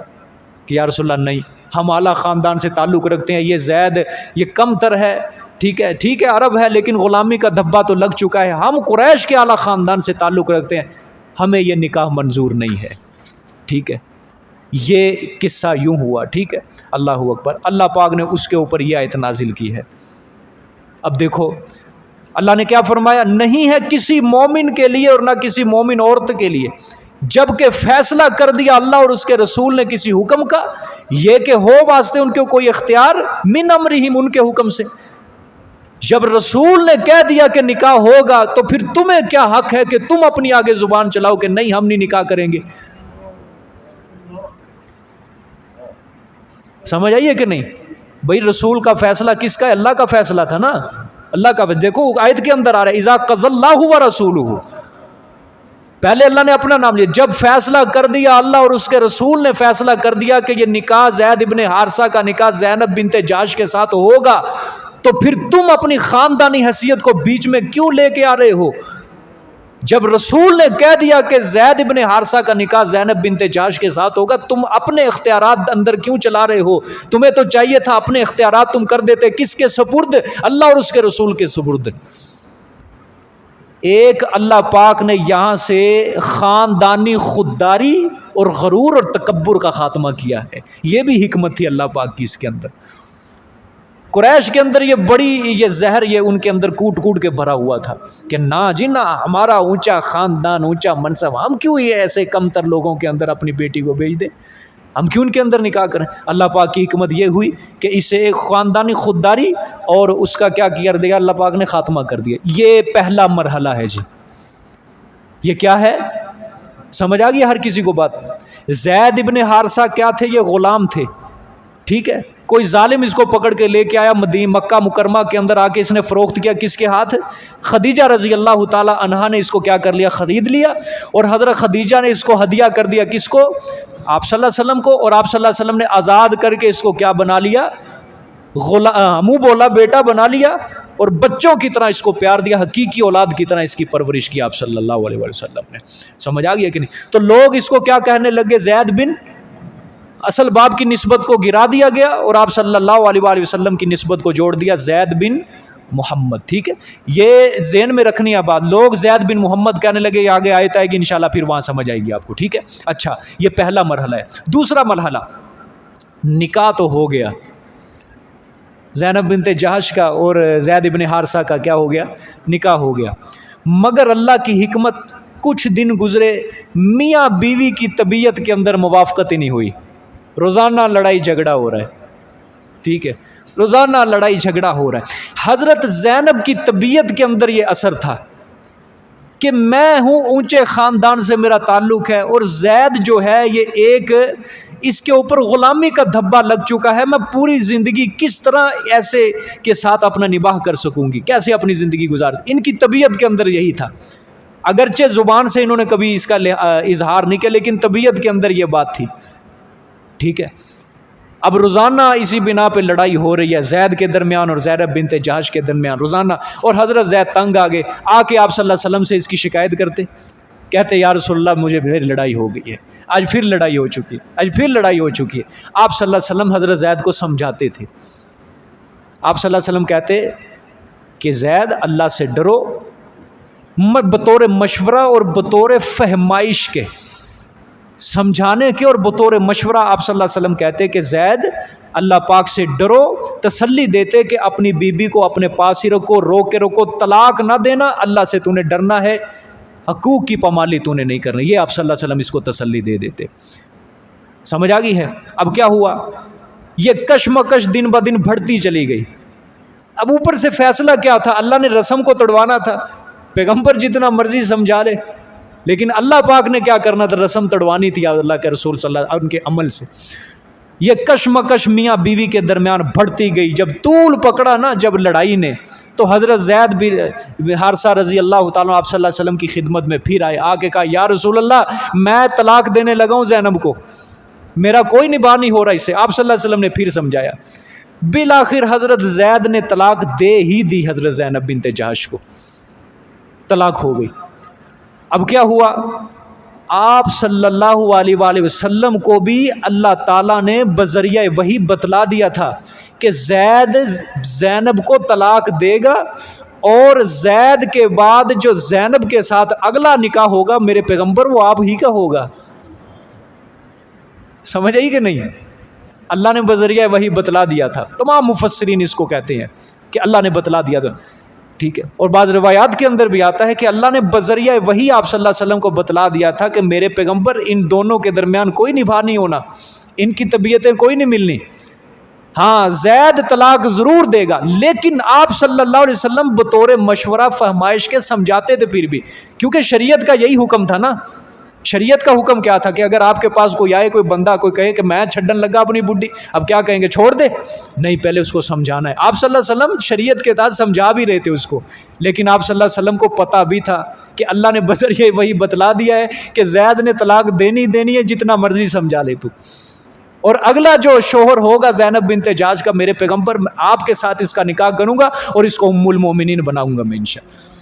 کہ یا رسول اللہ نہیں, ہم اعلیٰ خاندان سے تعلق رکھتے ہیں, یہ زید یہ کم تر ہے. ٹھیک ہے عرب ہے لیکن غلامی کا دھبا تو لگ چکا ہے, ہم قریش کے اعلیٰ خاندان سے تعلق رکھتے ہیں, ہمیں یہ نکاح منظور نہیں ہے. ٹھیک ہے. یہ قصہ یوں ہوا. ٹھیک ہے. اللہ اکبر. اللہ پاک نے اس کے اوپر یہ آیت نازل کی ہے. اب دیکھو اللہ نے کیا فرمایا, نہیں ہے کسی مومن کے لیے اور نہ کسی مومن عورت کے لیے جب کہ فیصلہ کر دیا اللہ اور اس کے رسول نے کسی حکم کا, یہ کہ ہو واسطے ان کے کوئی اختیار من امرہم, ان کے حکم سے. جب رسول نے کہہ دیا کہ نکاح ہوگا تو پھر تمہیں کیا حق ہے کہ تم اپنی آگے زبان چلاؤ کہ نہیں ہم نہیں نکاح کریں گے؟ سمجھ آئیے کہ نہیں؟ بھئی رسول کا فیصلہ کس کا ہے؟ اللہ کا فیصلہ تھا نا, اللہ کا. دیکھو آیت کے اندر آ رہا ہے اذا قضى اللہ ورسولہ, پہلے اللہ نے اپنا نام لیا. جب فیصلہ کر دیا اللہ اور اس کے رسول نے فیصلہ کر دیا کہ یہ نکاح زید ابن حارثہ کا نکاح زینب بنت جہش کے ساتھ ہوگا, تو پھر تم اپنی خاندانی حیثیت کو بیچ میں کیوں لے کے آ رہے ہو؟ جب رسول نے کہہ دیا کہ زید ابن حارثہ کا نکاح زینب بنت جحش کے ساتھ ہوگا، تم اپنے اختیارات اندر کیوں چلا رہے ہو؟ تمہیں تو چاہیے تھا اپنے اختیارات تم کر دیتے، کس کے سپرد؟ اللہ اور اس کے رسول کے سپرد۔ ایک اللہ پاک نے یہاں سے خاندانی خودداری اور غرور اور تکبر کا خاتمہ کیا ہے، یہ بھی حکمت تھی اللہ پاک کی اس کے اندر۔ قریش کے اندر یہ بڑی یہ زہر یہ ان کے اندر کوٹ کوٹ کے بھرا ہوا تھا کہ نہ جی نہ، ہمارا اونچا خاندان، اونچا منصب، ہم کیوں یہ ایسے کم تر لوگوں کے اندر اپنی بیٹی کو بھیج دیں، ہم کیوں ان کے اندر نکاح کریں؟ اللہ پاک کی حکمت یہ ہوئی کہ اسے ایک خاندانی خودداری اور اس کا کیا کر دیا اللہ پاک نے، خاتمہ کر دیا۔ یہ پہلا مرحلہ ہے جی۔ یہ کیا ہے؟ سمجھ آ گیا ہر کسی کو بات؟ زید ابن حارثہ کیا تھے؟ یہ غلام تھے، ٹھیک ہے؟ کوئی ظالم اس کو پکڑ کے لے کے آیا مکہ مکرمہ کے اندر آ کے اس نے فروخت کیا کس کے ہاتھ؟ خدیجہ رضی اللہ تعالی عنہا نے اس کو کیا کر لیا؟ خرید لیا، اور حضرت خدیجہ نے اس کو ہدیہ کر دیا، کس کو؟ آپ صلی اللہ علیہ وسلم کو، اور آپ صلی اللہ علیہ وسلم نے آزاد کر کے اس کو کیا بنا لیا؟ منہ بولا بیٹا بنا لیا، اور بچوں کی طرح اس کو پیار دیا، حقیقی اولاد کی طرح اس کی پرورش کی آپ صلی اللہ علیہ وسلم نے۔ سمجھ آ گیا کہ نہیں؟ تو لوگ اس کو کیا کہنے لگے؟ زید بن، اصل باپ کی نسبت کو گرا دیا گیا اور آپ صلی اللہ علیہ وآلہ وسلم کی نسبت کو جوڑ دیا، زید بن محمد، ٹھیک ہے؟ یہ ذہن میں رکھنی ہے بات، لوگ زید بن محمد کہنے لگے، یہ آگے آیت آئے گی انشاءاللہ پھر وہاں سمجھ آئے گی آپ کو، ٹھیک ہے؟ اچھا، یہ پہلا مرحلہ ہے۔ دوسرا مرحلہ، نکاح تو ہو گیا زینب بنت جحش کا اور زید بن حارثہ کا، کیا ہو گیا؟ نکاح ہو گیا، مگر اللہ کی حکمت، کچھ دن گزرے، میاں بیوی کی طبیعت کے اندر موافقت ہی نہیں ہوئی، روزانہ لڑائی جھگڑا ہو رہا ہے، ٹھیک ہے؟ روزانہ لڑائی جھگڑا ہو رہا ہے۔ حضرت زینب کی طبیعت کے اندر یہ اثر تھا کہ میں ہوں اونچے خاندان سے میرا تعلق ہے، اور زید جو ہے یہ ایک، اس کے اوپر غلامی کا دھبا لگ چکا ہے، میں پوری زندگی کس طرح ایسے کے ساتھ اپنا نباہ کر سکوں گی، کیسے اپنی زندگی گزار۔ ان کی طبیعت کے اندر یہی تھا، اگرچہ زبان سے انہوں نے کبھی اس کا اظہار نہیں کیا، لیکن طبیعت کے اندر یہ بات تھی، ٹھیک ہے؟ اب روزانہ اسی بنا پہ لڑائی ہو رہی ہے زید کے درمیان اور زینب بنت جحش کے درمیان روزانہ، اور حضرت زید تنگ آ گئے، آ کے آپ صلی اللہ علیہ وسلم سے اس کی شکایت کرتے، کہتے یا رسول اللہ مجھے میری لڑائی ہو گئی ہے، آج پھر لڑائی ہو چکی ہے، آج پھر لڑائی ہو چکی ہے۔ آپ صلی اللہ علیہ وسلم حضرت زید کو سمجھاتے تھے، آپ صلی اللہ علیہ وسلم کہتے کہ زید اللہ سے ڈرو، بطور مشورہ اور بطور فہمائش کے، سمجھانے کے اور بطور مشورہ آپ صلی اللہ علیہ وسلم کہتے کہ زید اللہ پاک سے ڈرو، تسلی دیتے کہ اپنی بیوی کو اپنے پاس ہی رکھو، روک کے رکھو، طلاق نہ دینا، اللہ سے تو نے ڈرنا ہے، حقوق کی پامالی تو نے نہیں کرنی، یہ آپ صلی اللہ علیہ وسلم اس کو تسلی دے دیتے۔ سمجھ آ گئی ہے؟ اب کیا ہوا؟ یہ کشمکش دن بہ دن بڑھتی چلی گئی۔ اب اوپر سے فیصلہ کیا تھا؟ اللہ نے رسم کو توڑوانا تھا، پیغمبر جتنا مرضی سمجھا لے، لیکن اللہ پاک نے کیا کرنا تھا؟ رسم توڑوانی تھی اللہ کے رسول صلی اللہ علیہ وسلم ان کے عمل سے۔ یہ کشمکش میاں بیوی کے درمیان بڑھتی گئی، جب طول پکڑا نا جب لڑائی نے، تو حضرت زید بن حارثہ رضی اللہ تعالیٰ آپ صلی اللہ علیہ وسلم کی خدمت میں پھر آئے، آ کے کہا یا رسول اللہ میں طلاق دینے لگا ہوں زینب کو، میرا کوئی نباہ نہیں ہو رہا اسے۔ آپ صلی اللہ علیہ وسلم نے پھر سمجھایا، بالآخر حضرت زید نے طلاق دے ہی دی، حضرت زینب بنت جحش کو طلاق ہو گئی۔ اب کیا ہوا؟ آپ صلی اللہ علیہ وآلہ وسلم کو بھی اللہ تعالیٰ نے بذریعہ وحی بتلا دیا تھا کہ زید زینب کو طلاق دے گا، اور زید کے بعد جو زینب کے ساتھ اگلا نکاح ہوگا میرے پیغمبر وہ آپ ہی کا ہوگا۔ سمجھ آئی کہ نہیں؟ اللہ نے بذریعہ وحی بتلا دیا تھا، تمام مفسرین اس کو کہتے ہیں کہ اللہ نے بتلا دیا تھا، ٹھیک ہے؟ اور بعض روایات کے اندر بھی آتا ہے کہ اللہ نے بذریعہ وحی آپ صلی اللہ علیہ وسلم کو بتلا دیا تھا کہ میرے پیغمبر ان دونوں کے درمیان کوئی نباہ نہیں ہونا، ان کی طبیعتیں کوئی نہیں ملنی، ہاں زید طلاق ضرور دے گا، لیکن آپ صلی اللہ علیہ وسلم بطور مشورہ فہمائش کے سمجھاتے تھے پھر بھی، کیونکہ شریعت کا یہی حکم تھا نا۔ شریعت کا حکم کیا تھا کہ اگر آپ کے پاس کوئی آئے، کوئی بندہ کوئی کہے کہ میں چھڈن لگا اپنی بڈھی، اب کیا کہیں گے؟ چھوڑ دے؟ نہیں، پہلے اس کو سمجھانا ہے۔ آپ صلی اللہ علیہ وسلم شریعت کے تحت سمجھا بھی رہے تھے اس کو، لیکن آپ صلی اللہ علیہ وسلم کو پتہ بھی تھا کہ اللہ نے بذریعہ وہی بتلا دیا ہے کہ زید نے طلاق دینی ہے، جتنا مرضی سمجھا لے تو، اور اگلا جو شوہر ہوگا زینب بنت جحش کا، میرے پیغمبر آپ کے ساتھ اس کا نکاح کروں گا اور اس کو ام المومنین بناؤں گا میں انشاءاللہ۔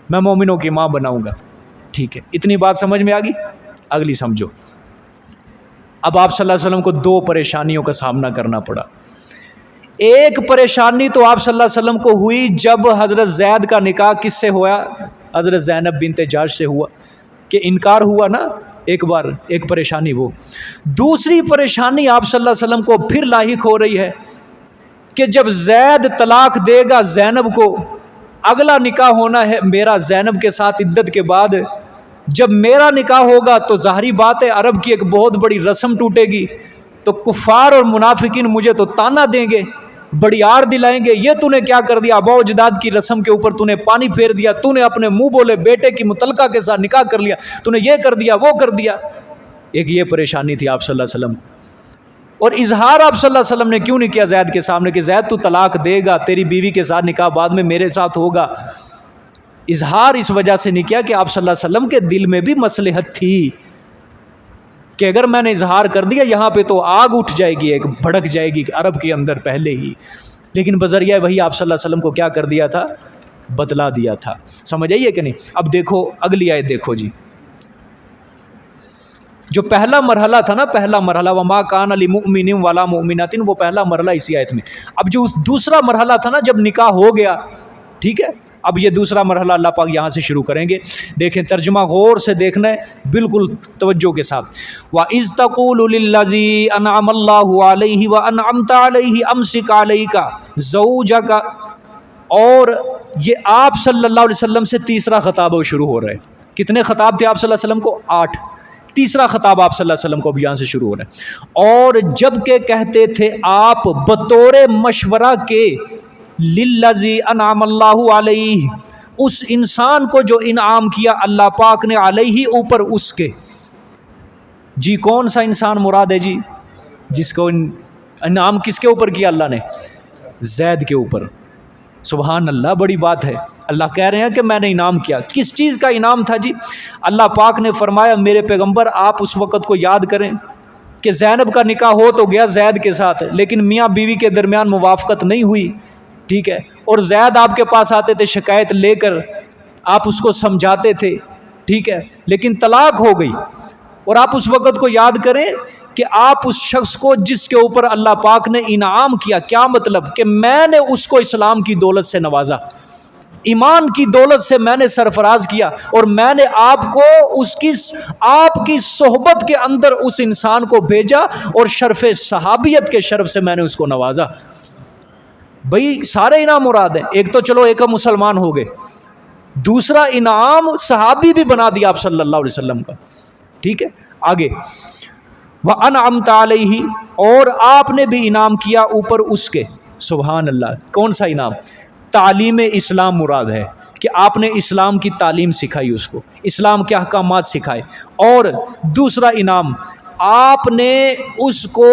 میں مومنوں کی ماں بناؤں گا. ٹھیک ہے, اتنی بات سمجھ میں آ گئی. اگلی سمجھو. اب آپ صلی اللہ علیہ وسلم کو دو پریشانیوں کا سامنا کرنا پڑا. ایک پریشانی تو آپ صلی اللہ علیہ وسلم کو ہوئی جب حضرت زید کا نکاح کس سے ہوا؟ حضرت زینب بنت جحش سے ہوا, کہ انکار ہوا نا ایک بار, ایک پریشانی وہ. دوسری پریشانی آپ صلی اللہ علیہ وسلم کو پھر لاحق ہو رہی ہے کہ جب زید طلاق دے گا زینب کو, اگلا نکاح ہونا ہے میرا زینب کے ساتھ عدت کے بعد. جب میرا نکاح ہوگا تو ظاہری بات ہے عرب کی ایک بہت بڑی رسم ٹوٹے گی, تو کفار اور منافقین مجھے تو تانا دیں گے, بڑی آر دلائیں گے, یہ تو نے کیا کر دیا, آباء و اجداد کی رسم کے اوپر تو نے پانی پھیر دیا, تو نے اپنے منہ بولے بیٹے کی متعلقہ کے ساتھ نکاح کر لیا, تو نے یہ کر دیا وہ کر دیا. ایک یہ پریشانی تھی آپ صلی اللہ علیہ وسلم. اور اظہار آپ صلی اللہ علیہ وسلم نے کیوں نہیں کیا زید کے سامنے کہ زید تو طلاق دے گا, تیری بیوی کے ساتھ نکاح بعد میں میرے ساتھ ہوگا. اظہار اس وجہ سے نہیں کیا کہ آپ صلی اللہ علیہ وسلم کے دل میں بھی مصلحت تھی کہ اگر میں نے اظہار کر دیا یہاں پہ تو آگ اٹھ جائے گی, ایک بھڑک جائے گی عرب کے اندر پہلے ہی. لیکن بذریعہ وہی آپ صلی اللہ علیہ وسلم کو کیا کر دیا تھا, بتلا دیا تھا. سمجھ آئیے کہ نہیں؟ اب دیکھو اگلی آیت دیکھو جی. جو پہلا مرحلہ تھا نا, پہلا مرحلہ وما کان لمؤمن ولا مؤمنۃ, وہ پہلا مرحلہ اسی آیت میں. اب جو دوسرا مرحلہ تھا نا جب نکاح ہو گیا, ٹھیک ہے, اب یہ دوسرا مرحلہ اللہ پاک یہاں سے شروع کریں گے. دیکھیں ترجمہ غور سے دیکھنا ہے, بالکل توجہ کے ساتھ. وَإِذْ تَقُولُ لِلَّذِي أَنْعَمَ اللَّهُ عَلَيْهِ وَأَنْعَمْتَ عَلَيْهِ أَمْسِكْ عَلَيْكَ زَوْجَكَ. اور یہ آپ صلی اللہ علیہ وسلم سے تیسرا خطاب شروع ہو رہا ہے. کتنے خطاب تھے آپ صلی اللہ علیہ وسلم کو؟ 8. تیسرا خطاب آپ صلی اللہ علیہ وسلم کو اب یہاں سے شروع ہو رہا ہے. اور جب کہ کہتے تھے آپ بطور مشورہ کے للذی انعم اللہ علیہ, اس انسان کو جو انعام کیا اللہ پاک نے, علیہ اوپر اس کے. جی کون سا انسان مراد ہے جی؟ جس کو انعام کس کے اوپر کیا اللہ نے؟ زید کے اوپر. سبحان اللہ, بڑی بات ہے. اللہ کہہ رہے ہیں کہ میں نے انعام کیا. کس چیز کا انعام تھا جی؟ اللہ پاک نے فرمایا میرے پیغمبر آپ اس وقت کو یاد کریں کہ زینب کا نکاح ہو تو گیا زید کے ساتھ, لیکن میاں بیوی کے درمیان موافقت نہیں ہوئی, ٹھیک ہے, اور زید آپ کے پاس آتے تھے شکایت لے کر, آپ اس کو سمجھاتے تھے, ٹھیک ہے, لیکن طلاق ہو گئی. اور آپ اس وقت کو یاد کریں کہ آپ اس شخص کو جس کے اوپر اللہ پاک نے انعام کیا, کیا مطلب کہ میں نے اس کو اسلام کی دولت سے نوازا, ایمان کی دولت سے میں نے سرفراز کیا, اور میں نے آپ کو آپ کی صحبت کے اندر اس انسان کو بھیجا, اور شرف صحابیت کے شرف سے میں نے اس کو نوازا. بھئی سارے انعام مراد ہیں. ایک تو چلو ایک مسلمان ہو گئے, دوسرا انعام صحابی بھی بنا دیا آپ صلی اللہ علیہ وسلم کا, ٹھیک ہے. آگے وَأَنْعَمْتَ عَلَيْهِ, اور آپ نے بھی انعام کیا اوپر اس کے. سبحان اللہ, کون سا انعام؟ تعلیم اسلام مراد ہے کہ آپ نے اسلام کی تعلیم سکھائی, اس کو اسلام کے احکامات سکھائے. اور دوسرا انعام آپ نے اس کو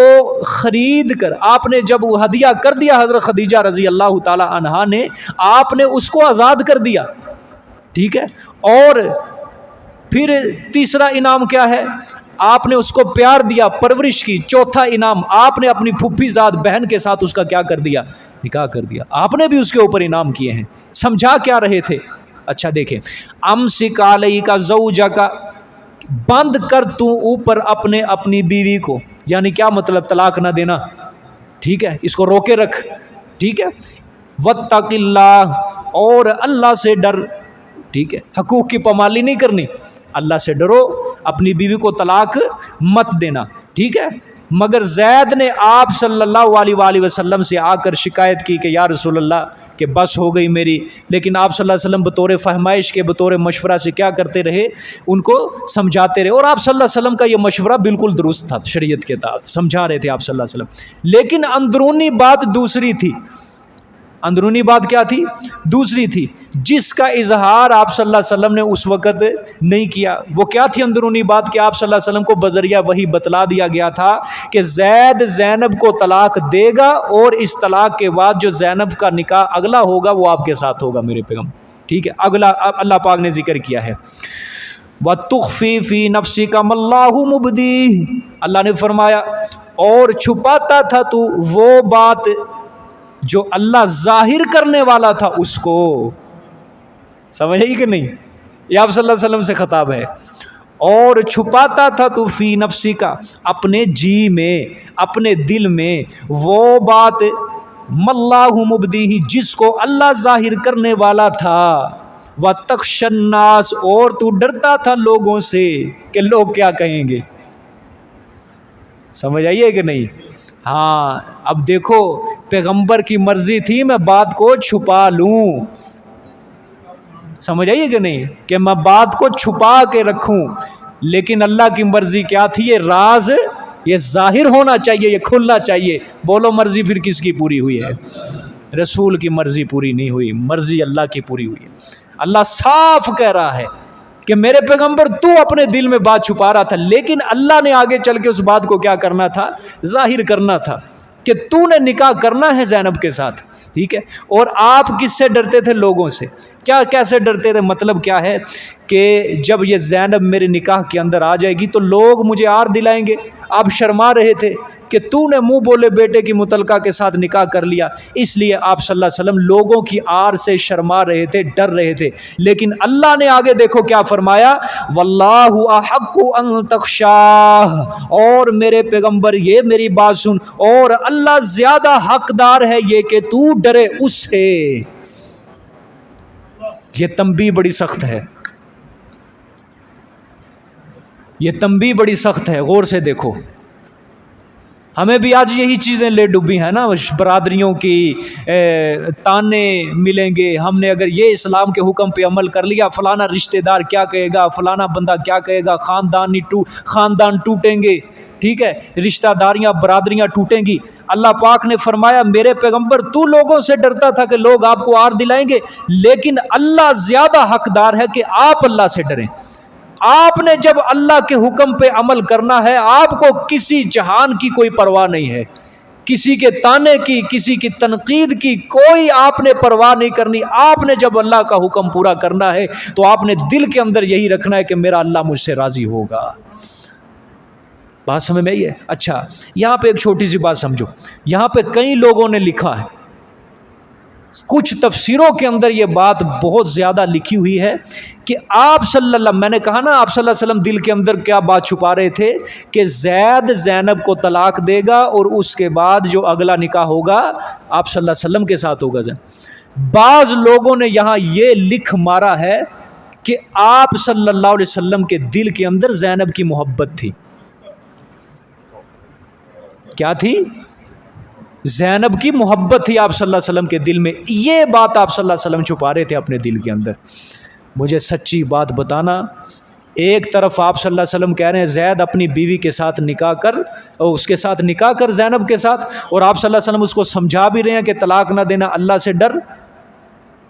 خرید کر, آپ نے جب وہ ہدیہ کر دیا حضرت خدیجہ رضی اللہ تعالی عنہا نے, آپ نے اس کو آزاد کر دیا, ٹھیک ہے. اور پھر تیسرا انعام کیا ہے؟ آپ نے اس کو پیار دیا, پرورش کی. چوتھا انعام آپ نے اپنی پھپھی زاد بہن کے ساتھ اس کا کیا کر دیا؟ نکاح کر دیا. آپ نے بھی اس کے اوپر انعام کیے ہیں. سمجھا کیا رہے تھے؟ اچھا دیکھیں, امسک علیک زوجک, بند کر تو اوپر اپنی بیوی کو, یعنی کیا مطلب؟ طلاق نہ دینا, ٹھیک ہے, اس کو روکے رکھ, ٹھیک ہے. واتق اللہ, اور اللہ سے ڈر, ٹھیک ہے, حقوق کی پامالی نہیں کرنی, اللہ سے ڈرو, اپنی بیوی کو طلاق مت دینا, ٹھیک ہے. مگر زید نے آپ صلی اللہ علیہ وآلہ وسلم سے آ کر شکایت کی کہ یا رسول اللہ کہ بس ہو گئی میری, لیکن آپ صلی اللہ علیہ وسلم بطور فہمائش کے, بطور مشورہ سے کیا کرتے رہے؟ ان کو سمجھاتے رہے. اور آپ صلی اللہ علیہ وسلم کا یہ مشورہ بالکل درست تھا, شریعت کے تحت سمجھا رہے تھے آپ صلی اللہ علیہ وسلم. لیکن اندرونی بات دوسری تھی. اندرونی بات کیا تھی؟ دوسری تھی, جس کا اظہار آپ صلی اللہ علیہ وسلم نے اس وقت نہیں کیا. وہ کیا تھی اندرونی بات؟ کہ آپ صلی اللہ علیہ وسلم کو بذریعہ وہی بتلا دیا گیا تھا کہ زید زینب کو طلاق دے گا, اور اس طلاق کے بعد جو زینب کا نکاح اگلا ہوگا وہ آپ کے ساتھ ہوگا میرے پیغمبر, ٹھیک ہے. اگلا اللہ پاک نے ذکر کیا ہے وَتُخْفِي فِي نَفْسِكَ مَا اللَّهُ مُبْدِيهِ, اللہ نے فرمایا اور چھپاتا تھا تو وہ بات جو اللہ ظاہر کرنے والا تھا اس کو. سمجھ آئی کہ نہیں؟ یہ آپ صلی اللہ علیہ وسلم سے خطاب ہے. اور چھپاتا تھا تو فی نفسی کا، اپنے جی میں، اپنے دل میں، وہ بات مَاللَّهُ مُبْدِيهِ، جس کو اللہ ظاہر کرنے والا تھا. وَتَخْشَى النَّاسَ، اور تو ڈرتا تھا لوگوں سے کہ لوگ کیا کہیں گے. سمجھ آئیے کہ نہیں؟ ہاں اب دیکھو پیغمبر کی مرضی تھی میں بات کو چھپا لوں. سمجھ آئیے کہ نہیں؟ کہ میں بات کو چھپا کے رکھوں. لیکن اللہ کی مرضی کیا تھی؟ یہ راز یہ ظاہر ہونا چاہیے، یہ کھلنا چاہیے. بولو مرضی پھر کس کی پوری ہوئی ہے؟ رسول کی مرضی پوری نہیں ہوئی، مرضی اللہ کی پوری ہوئی ہے. اللہ صاف کہہ رہا ہے کہ میرے پیغمبر تو اپنے دل میں بات چھپا رہا تھا، لیکن اللہ نے آگے چل کے اس بات کو کیا کرنا تھا؟ ظاہر کرنا تھا کہ تو نے نکاح کرنا ہے زینب کے ساتھ. ٹھیک ہے. اور آپ کس سے ڈرتے تھے؟ لوگوں سے. کیا کیسے ڈرتے تھے؟ مطلب کیا ہے کہ جب یہ زینب میرے نکاح کے اندر آ جائے گی تو لوگ مجھے آر دلائیں گے. آپ شرما رہے تھے کہ تو نے منہ بولے بیٹے کی متعلقہ کے ساتھ نکاح کر لیا، اس لیے آپ صلی اللہ علیہ وسلم لوگوں کی آر سے شرما رہے تھے، ڈر رہے تھے. لیکن اللہ نے آگے دیکھو کیا فرمایا، واللہ احق ان تخشاہ، اور میرے پیغمبر یہ میری بات سن، اور اللہ زیادہ حقدار ہے یہ کہ تو ڈرے اس سے. یہ تنبیہ بڑی سخت ہے، یہ تنبیہ بڑی سخت ہے. غور سے دیکھو. ہمیں بھی آج یہی چیزیں لے ڈوبی ہیں نا، برادریوں کی تانے ملیں گے. ہم نے اگر یہ اسلام کے حکم پہ عمل کر لیا، فلانا رشتہ دار کیا کہے گا، فلانا بندہ کیا کہے گا، خاندان ٹوٹیں گے. ٹھیک ہے، رشتہ داریاں برادریاں ٹوٹیں گی. اللہ پاک نے فرمایا میرے پیغمبر تو لوگوں سے ڈرتا تھا کہ لوگ آپ کو آر دلائیں گے، لیکن اللہ زیادہ حقدار ہے کہ آپ اللہ سے ڈریں. آپ نے جب اللہ کے حکم پہ عمل کرنا ہے، آپ کو کسی جہان کی کوئی پرواہ نہیں ہے، کسی کے تانے کی، کسی کی تنقید کی کوئی آپ نے پرواہ نہیں کرنی. آپ نے جب اللہ کا حکم پورا کرنا ہے تو آپ نے دل کے اندر یہی رکھنا ہے کہ میرا اللہ مجھ سے راضی ہوگا. بات سمجھ میں آئی ہے؟ اچھا یہاں پہ ایک چھوٹی سی بات سمجھو. یہاں پہ کئی لوگوں نے لکھا ہے، کچھ تفسیروں کے اندر یہ بات بہت زیادہ لکھی ہوئی ہے کہ آپ صلی اللہ، میں نے کہا نا آپ صلی اللہ علیہ وسلم دل کے اندر کیا بات چھپا رہے تھے کہ زید زینب کو طلاق دے گا اور اس کے بعد جو اگلا نکاح ہوگا آپ صلی اللہ علیہ وسلم کے ساتھ ہوگا. بعض لوگوں نے یہاں یہ لکھ مارا ہے کہ آپ صلی اللہ علیہ وسلم کے دل کے اندر زینب کی محبت تھی. کیا تھی؟ زینب کی محبت تھی آپ صلی اللہ علیہ وسلم کے دل میں. یہ بات آپ صلی اللہ علیہ وسلم چھپا رہے تھے اپنے دل کے اندر. مجھے سچی بات بتانا، ایک طرف آپ صلی اللہ علیہ وسلم کہہ رہے ہیں زید اپنی بیوی کے ساتھ نکاح کر، اور اس کے ساتھ نکاح کر زینب کے ساتھ، اور آپ صلی اللہ علیہ وسلم اس کو سمجھا بھی رہے ہیں کہ طلاق نہ دینا، اللہ سے ڈر.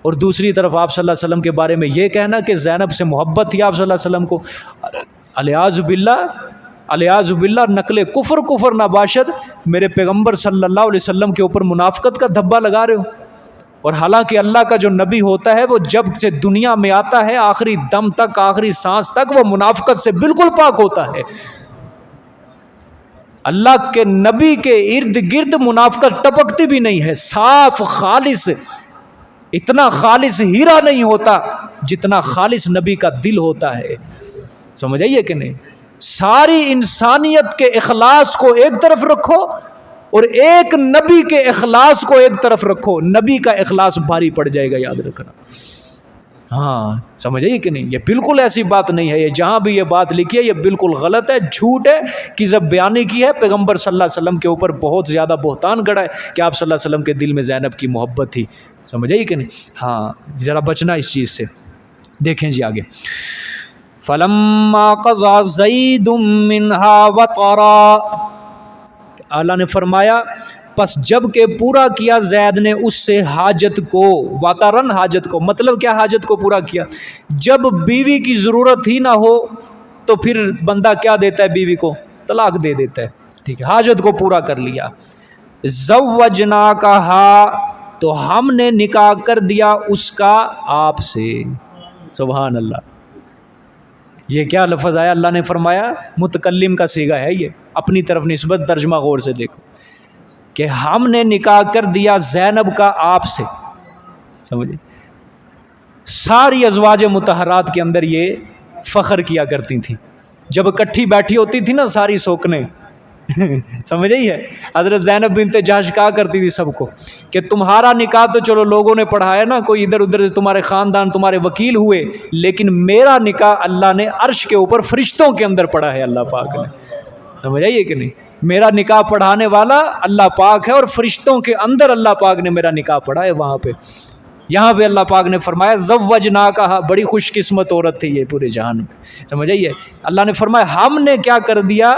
اور دوسری طرف آپ صلی اللہ علیہ وسلم کے بارے میں یہ کہنا کہ زینب سے محبت تھی آپ صلی اللہ علیہ وسلم کو. الیاذ باللہ، الیاذ باللہ، نقل کفر نباشد. میرے پیغمبر صلی اللہ علیہ وسلم کے اوپر منافقت کا دھبا لگا رہے ہو. اور حالانکہ اللہ کا جو نبی ہوتا ہے وہ جب سے دنیا میں آتا ہے آخری دم تک، آخری سانس تک وہ منافقت سے بالکل پاک ہوتا ہے. اللہ کے نبی کے ارد گرد منافقت ٹپکتی بھی نہیں ہے، صاف خالص. اتنا خالص ہیرا نہیں ہوتا جتنا خالص نبی کا دل ہوتا ہے. سمجھ آئیے کہ نہیں؟ ساری انسانیت کے اخلاص کو ایک طرف رکھو اور ایک نبی کے اخلاص کو ایک طرف رکھو، نبی کا اخلاص بھاری پڑ جائے گا، یاد رکھنا. ہاں سمجھ آئیے کہ نہیں؟ یہ بالکل ایسی بات نہیں ہے. یہ جہاں بھی یہ بات لکھی ہے یہ بالکل غلط ہے، جھوٹ ہے، کذب بیانی کی ہے. پیغمبر صلی اللہ علیہ وسلم کے اوپر بہت زیادہ بہتان گڑا ہے کہ آپ صلی اللہ علیہ وسلم کے دل میں زینب کی محبت تھی. سمجھ آئیے کہ نہیں؟ ہاں ذرا بچنا اس چیز سے. دیکھیں جی آگے. فَلَمَّا قَضَى زَيْدٌ مِّنْهَا وَطَرًا، اللہ نے فرمایا پس جب کہ پورا کیا زید نے اس سے حاجت کو، وَطَرًا حاجت کو، مطلب کیا حاجت کو پورا کیا؟ جب بیوی کی ضرورت ہی نہ ہو تو پھر بندہ کیا دیتا ہے؟ بیوی کو طلاق دے دیتا ہے. ٹھیک ہے، حاجت کو پورا کر لیا. زَوَّجْنَاكَهَا، تو ہم نے نکاح کر دیا اس کا آپ سے. سبحان اللہ. یہ کیا لفظ آیا؟ اللہ نے فرمایا، متکلم کا صیغہ ہے یہ، اپنی طرف نسبت. ترجمہ غور سے دیکھو کہ ہم نے نکاح کر دیا زینب کا آپ سے. سمجھے؟ ساری ازواج مطہرات کے اندر یہ فخر کیا کرتی تھیں جب اکٹھی بیٹھی ہوتی تھی نا ساری سوکنے سمجھ آئی ہے. حضرت زینب بنت جحش کہا کرتی تھی سب کو کہ تمہارا نکاح تو چلو لوگوں نے پڑھایا نا, کوئی ادھر ادھر سے تمہارے خاندان تمہارے وکیل ہوئے, لیکن میرا نکاح اللہ نے عرش کے اوپر فرشتوں کے اندر پڑھا ہے اللہ پاک نے. سمجھ آئیے کہ نہیں, میرا نکاح پڑھانے والا اللہ پاک ہے اور فرشتوں کے اندر اللہ پاک نے میرا نکاح پڑھا ہے وہاں پہ. یہاں پہ اللہ پاک نے فرمایا زوجناکہا, بڑی خوش قسمت عورت تھی یہ پورے جہان میں. سمجھ آئیے, اللہ نے فرمایا ہم نے کیا کر دیا,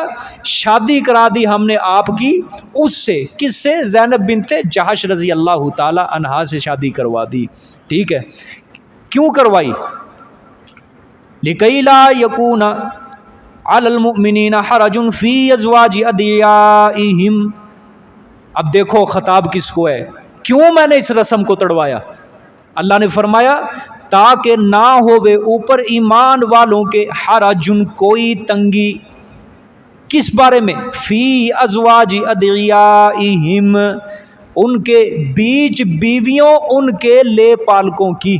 شادی کرا دی ہم نے آپ کی اس سے. کس سے؟ زینب بنت جحش رضی اللہ تعالی عنہا سے شادی کروا دی. ٹھیک ہے, کیوں کروائی؟ لِكَيْ لَا يَكُونَ عَلَى الْمُؤْمِنِينَ حَرَجٌ فِي أَزْوَاجِ أَدْعِيَائِهِمْ. اب دیکھو خطاب کس کو ہے, کیوں میں نے اس رسم کو تڑوایا؟ اللہ نے فرمایا تاکہ نہ ہووے اوپر ایمان والوں کے حرجن, کوئی تنگی. کس بارے میں؟ فی ازواج ادعیائہم, ان کے بیچ بیویوں ان کے لے پالکوں کی.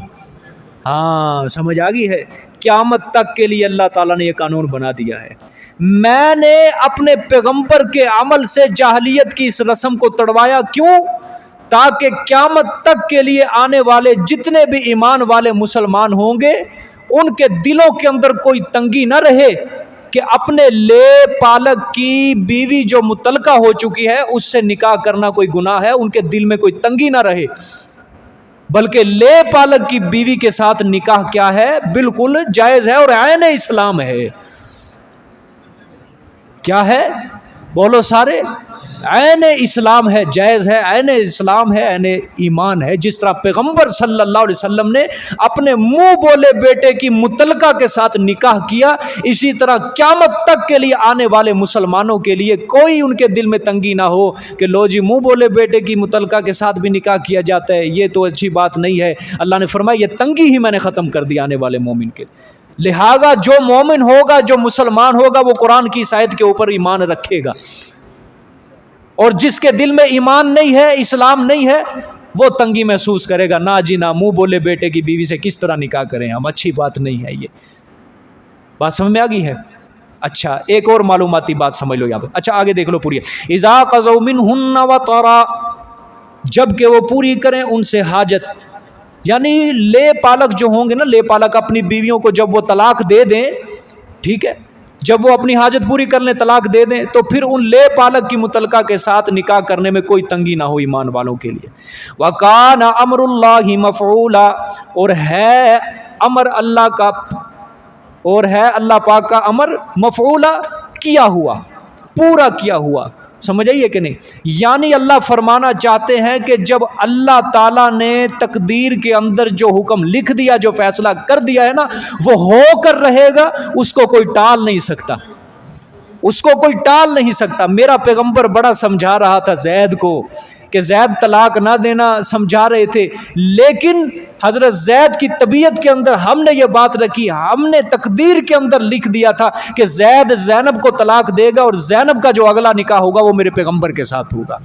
ہاں سمجھ آ گئی ہے, قیامت تک کے لیے اللہ تعالیٰ نے یہ قانون بنا دیا ہے. میں نے اپنے پیغمبر کے عمل سے جاہلیت کی اس رسم کو تڑوایا. کیوں؟ تاکہ قیامت تک کے لیے آنے والے جتنے بھی ایمان والے مسلمان ہوں گے ان کے دلوں کے اندر کوئی تنگی نہ رہے کہ اپنے لے پالک کی بیوی جو متعلقہ ہو چکی ہے اس سے نکاح کرنا کوئی گناہ ہے. ان کے دل میں کوئی تنگی نہ رہے, بلکہ لے پالک کی بیوی کے ساتھ نکاح کیا ہے, بالکل جائز ہے اور عین اسلام ہے. کیا ہے بولو سارے؟ عین اسلام ہے, جائز ہے, عین اسلام ہے, عین ایمان ہے. جس طرح پیغمبر صلی اللہ علیہ وسلم نے اپنے منہ بولے بیٹے کی متعلقہ کے ساتھ نکاح کیا, اسی طرح قیامت تک کے لیے آنے والے مسلمانوں کے لیے کوئی ان کے دل میں تنگی نہ ہو کہ لو جی منہ بولے بیٹے کی متعلقہ کے ساتھ بھی نکاح کیا جاتا ہے, یہ تو اچھی بات نہیں ہے. اللہ نے فرمایا یہ تنگی ہی میں نے ختم کر دی آنے والے مومن کے. لہٰذا جو مومن ہوگا, جو مسلمان ہوگا, وہ قرآن کی اس آیت کے اوپر ایمان رکھے گا, اور جس کے دل میں ایمان نہیں ہے, اسلام نہیں ہے, وہ تنگی محسوس کرے گا. نہ جی نہ, منہ بولے بیٹے کی بیوی سے کس طرح نکاح کریں ہم, اچھی بات نہیں ہے. یہ بات سمجھ میں آ گئی ہے؟ اچھا ایک اور معلوماتی بات سمجھ لو یہاں پہ. اچھا آگے دیکھ لو پوری. اذا قضوا منہن وطرا, جب کہ وہ پوری کریں ان سے حاجت, یعنی لے پالک جو ہوں گے نا, لے پالک اپنی بیویوں کو جب وہ طلاق دے دیں, ٹھیک ہے, جب وہ اپنی حاجت پوری کر لیں طلاق دے دیں, تو پھر ان لے پالک کی متعلقہ کے ساتھ نکاح کرنے میں کوئی تنگی نہ ہو ایمان والوں کے لیے. وَكَانَ أَمْرُ اللَّهِ مَفْعُولًا, اور ہے امر اللہ کا, اور ہے اللہ پاک کا امر مفعولا, کیا ہوا, پورا کیا ہوا. سمجھ آئیے کہ نہیں؟ یعنی اللہ فرمانا چاہتے ہیں کہ جب اللہ تعالیٰ نے تقدیر کے اندر جو حکم لکھ دیا, جو فیصلہ کر دیا ہے نا, وہ ہو کر رہے گا, اس کو کوئی ٹال نہیں سکتا, اس کو کوئی ٹال نہیں سکتا. میرا پیغمبر بڑا سمجھا رہا تھا زید کو کہ زید طلاق نہ دینا, سمجھا رہے تھے, لیکن حضرت زید کی طبیعت کے اندر ہم نے یہ بات رکھی, ہم نے تقدیر کے اندر لکھ دیا تھا کہ زید زینب کو طلاق دے گا, اور زینب کا جو اگلا نکاح ہوگا وہ میرے پیغمبر کے ساتھ ہوگا.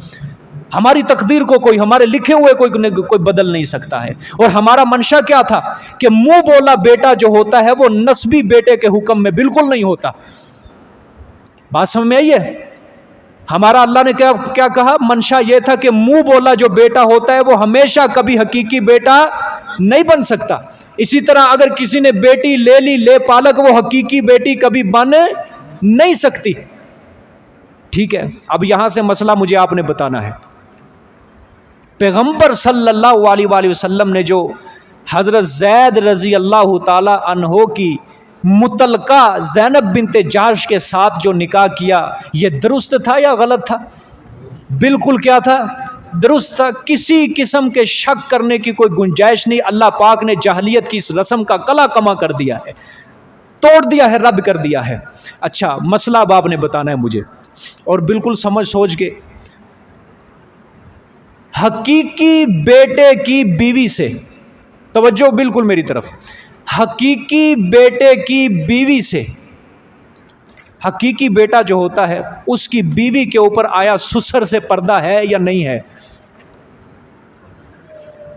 ہماری تقدیر کو کوئی, ہمارے لکھے ہوئے کوئی بدل نہیں سکتا ہے. اور ہمارا منشا کیا تھا کہ منہ بولا بیٹا جو ہوتا ہے وہ نسبی بیٹے کے حکم میں بالکل نہیں ہوتا. بات سمجھ میں آئی ہے؟ ہمارا اللہ نے کیا کہا, منشا یہ تھا کہ منہ بولا جو بیٹا ہوتا ہے وہ ہمیشہ کبھی حقیقی بیٹا نہیں بن سکتا. اسی طرح اگر کسی نے بیٹی لے لی لے پالک, وہ حقیقی بیٹی کبھی بن نہیں سکتی. ٹھیک ہے, اب یہاں سے مسئلہ مجھے آپ نے بتانا ہے. پیغمبر صلی اللہ علیہ وآلہ وسلم نے جو حضرت زید رضی اللہ تعالی عنہ کی متعلقہ زینب بنت جحش کے ساتھ جو نکاح کیا, یہ درست تھا یا غلط تھا؟ بالکل کیا تھا؟ درست تھا. کسی قسم کے شک کرنے کی کوئی گنجائش نہیں. اللہ پاک نے جاہلیت کی اس رسم کا کلا کما کر دیا ہے, توڑ دیا ہے, رد کر دیا ہے. اچھا مسئلہ اب آپ نے بتانا ہے مجھے, اور بالکل سمجھ سوچ کے. حقیقی بیٹے کی بیوی سے, توجہ بالکل میری طرف, حقیقی بیٹے کی بیوی سے, حقیقی بیٹا جو ہوتا ہے اس کی بیوی کے اوپر آیا سسر سے پردہ ہے یا نہیں ہے؟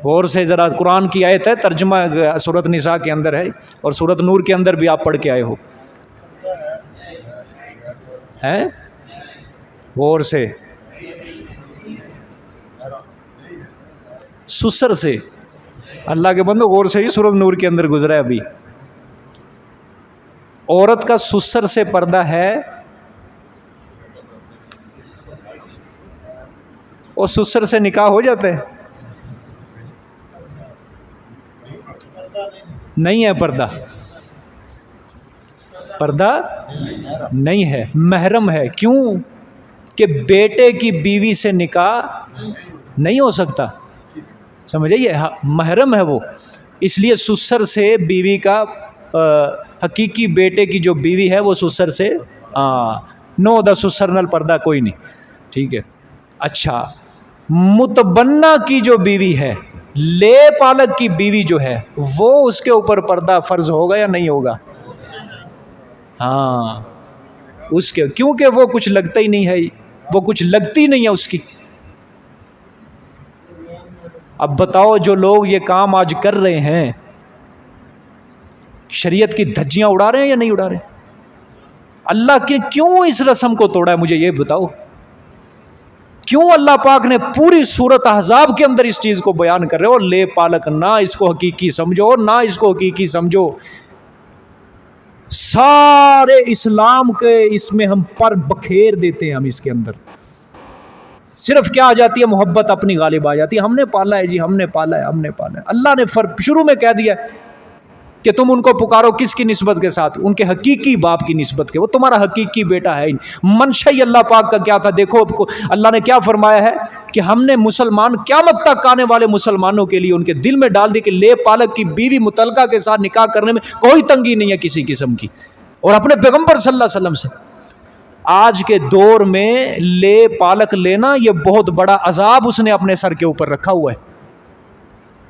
غور سے ذرا، قرآن کی آیت ہے، ترجمہ سورۃ نساء کے اندر ہے اور سورۃ نور کے اندر بھی آپ پڑھ کے آئے ہو. ہے غور سے، سسر سے، اللہ کے بندو غور سے ہی سورۃ نور کے اندر گزرا ہے ابھی. عورت کا سسر سے پردہ ہے اور سسر سے نکاح ہو جاتا ہے؟ نہیں ہے پردہ، پردہ نہیں ہے، محرم ہے. کیوں کہ بیٹے کی بیوی سے نکاح نہیں ہو سکتا، سمجھئے، محرم ہے وہ. اس لیے سسر سے بیوی کا، حقیقی بیٹے کی جو بیوی ہے وہ سسر سے، نو دا سسر نل پردہ کوئی نہیں. ٹھیک ہے. اچھا، متبنہ کی جو بیوی ہے، لے پالک کی بیوی جو ہے، وہ اس کے اوپر پردہ فرض ہوگا یا نہیں ہوگا؟ ہاں، اس کے، کیونکہ وہ کچھ لگتا ہی نہیں ہے، وہ کچھ لگتی نہیں ہے اس کی. اب بتاؤ، جو لوگ یہ کام آج کر رہے ہیں، شریعت کی دھجیاں اڑا رہے ہیں یا نہیں اڑا رہے؟ اللہ کے کیوں اس رسم کو توڑا ہے؟ مجھے یہ بتاؤ، کیوں اللہ پاک نے پوری سورۃ احزاب کے اندر اس چیز کو بیان کر رہے ہو؟ لے پالک، نہ اس کو حقیقی سمجھو، نہ اس کو حقیقی سمجھو. سارے اسلام کے اس میں ہم پر بکھیر دیتے ہیں. ہم اس کے اندر صرف کیا آ جاتی ہے؟ محبت اپنی غالب آ جاتی ہے. ہم نے پالا ہے جی، ہم نے پالا ہے، ہم نے پالا ہے. اللہ نے شروع میں کہہ دیا کہ تم ان کو پکارو کس کی نسبت کے ساتھ؟ ان کے حقیقی باپ کی نسبت کے. وہ تمہارا حقیقی بیٹا ہے. منشا اللہ پاک کا کیا تھا؟ دیکھو اللہ نے کیا فرمایا ہے کہ ہم نے مسلمان، قیامت تک آنے والے مسلمانوں کے لیے ان کے دل میں ڈال دی کہ لے پالک کی بیوی متعلقہ کے ساتھ نکاح کرنے میں کوئی تنگی نہیں ہے کسی قسم کی. اور اپنے پیغمبر صلی اللہ علیہ وسلم سے. آج کے دور میں لے پالک لینا یہ بہت بڑا عذاب اس نے اپنے سر کے اوپر رکھا ہوا ہے،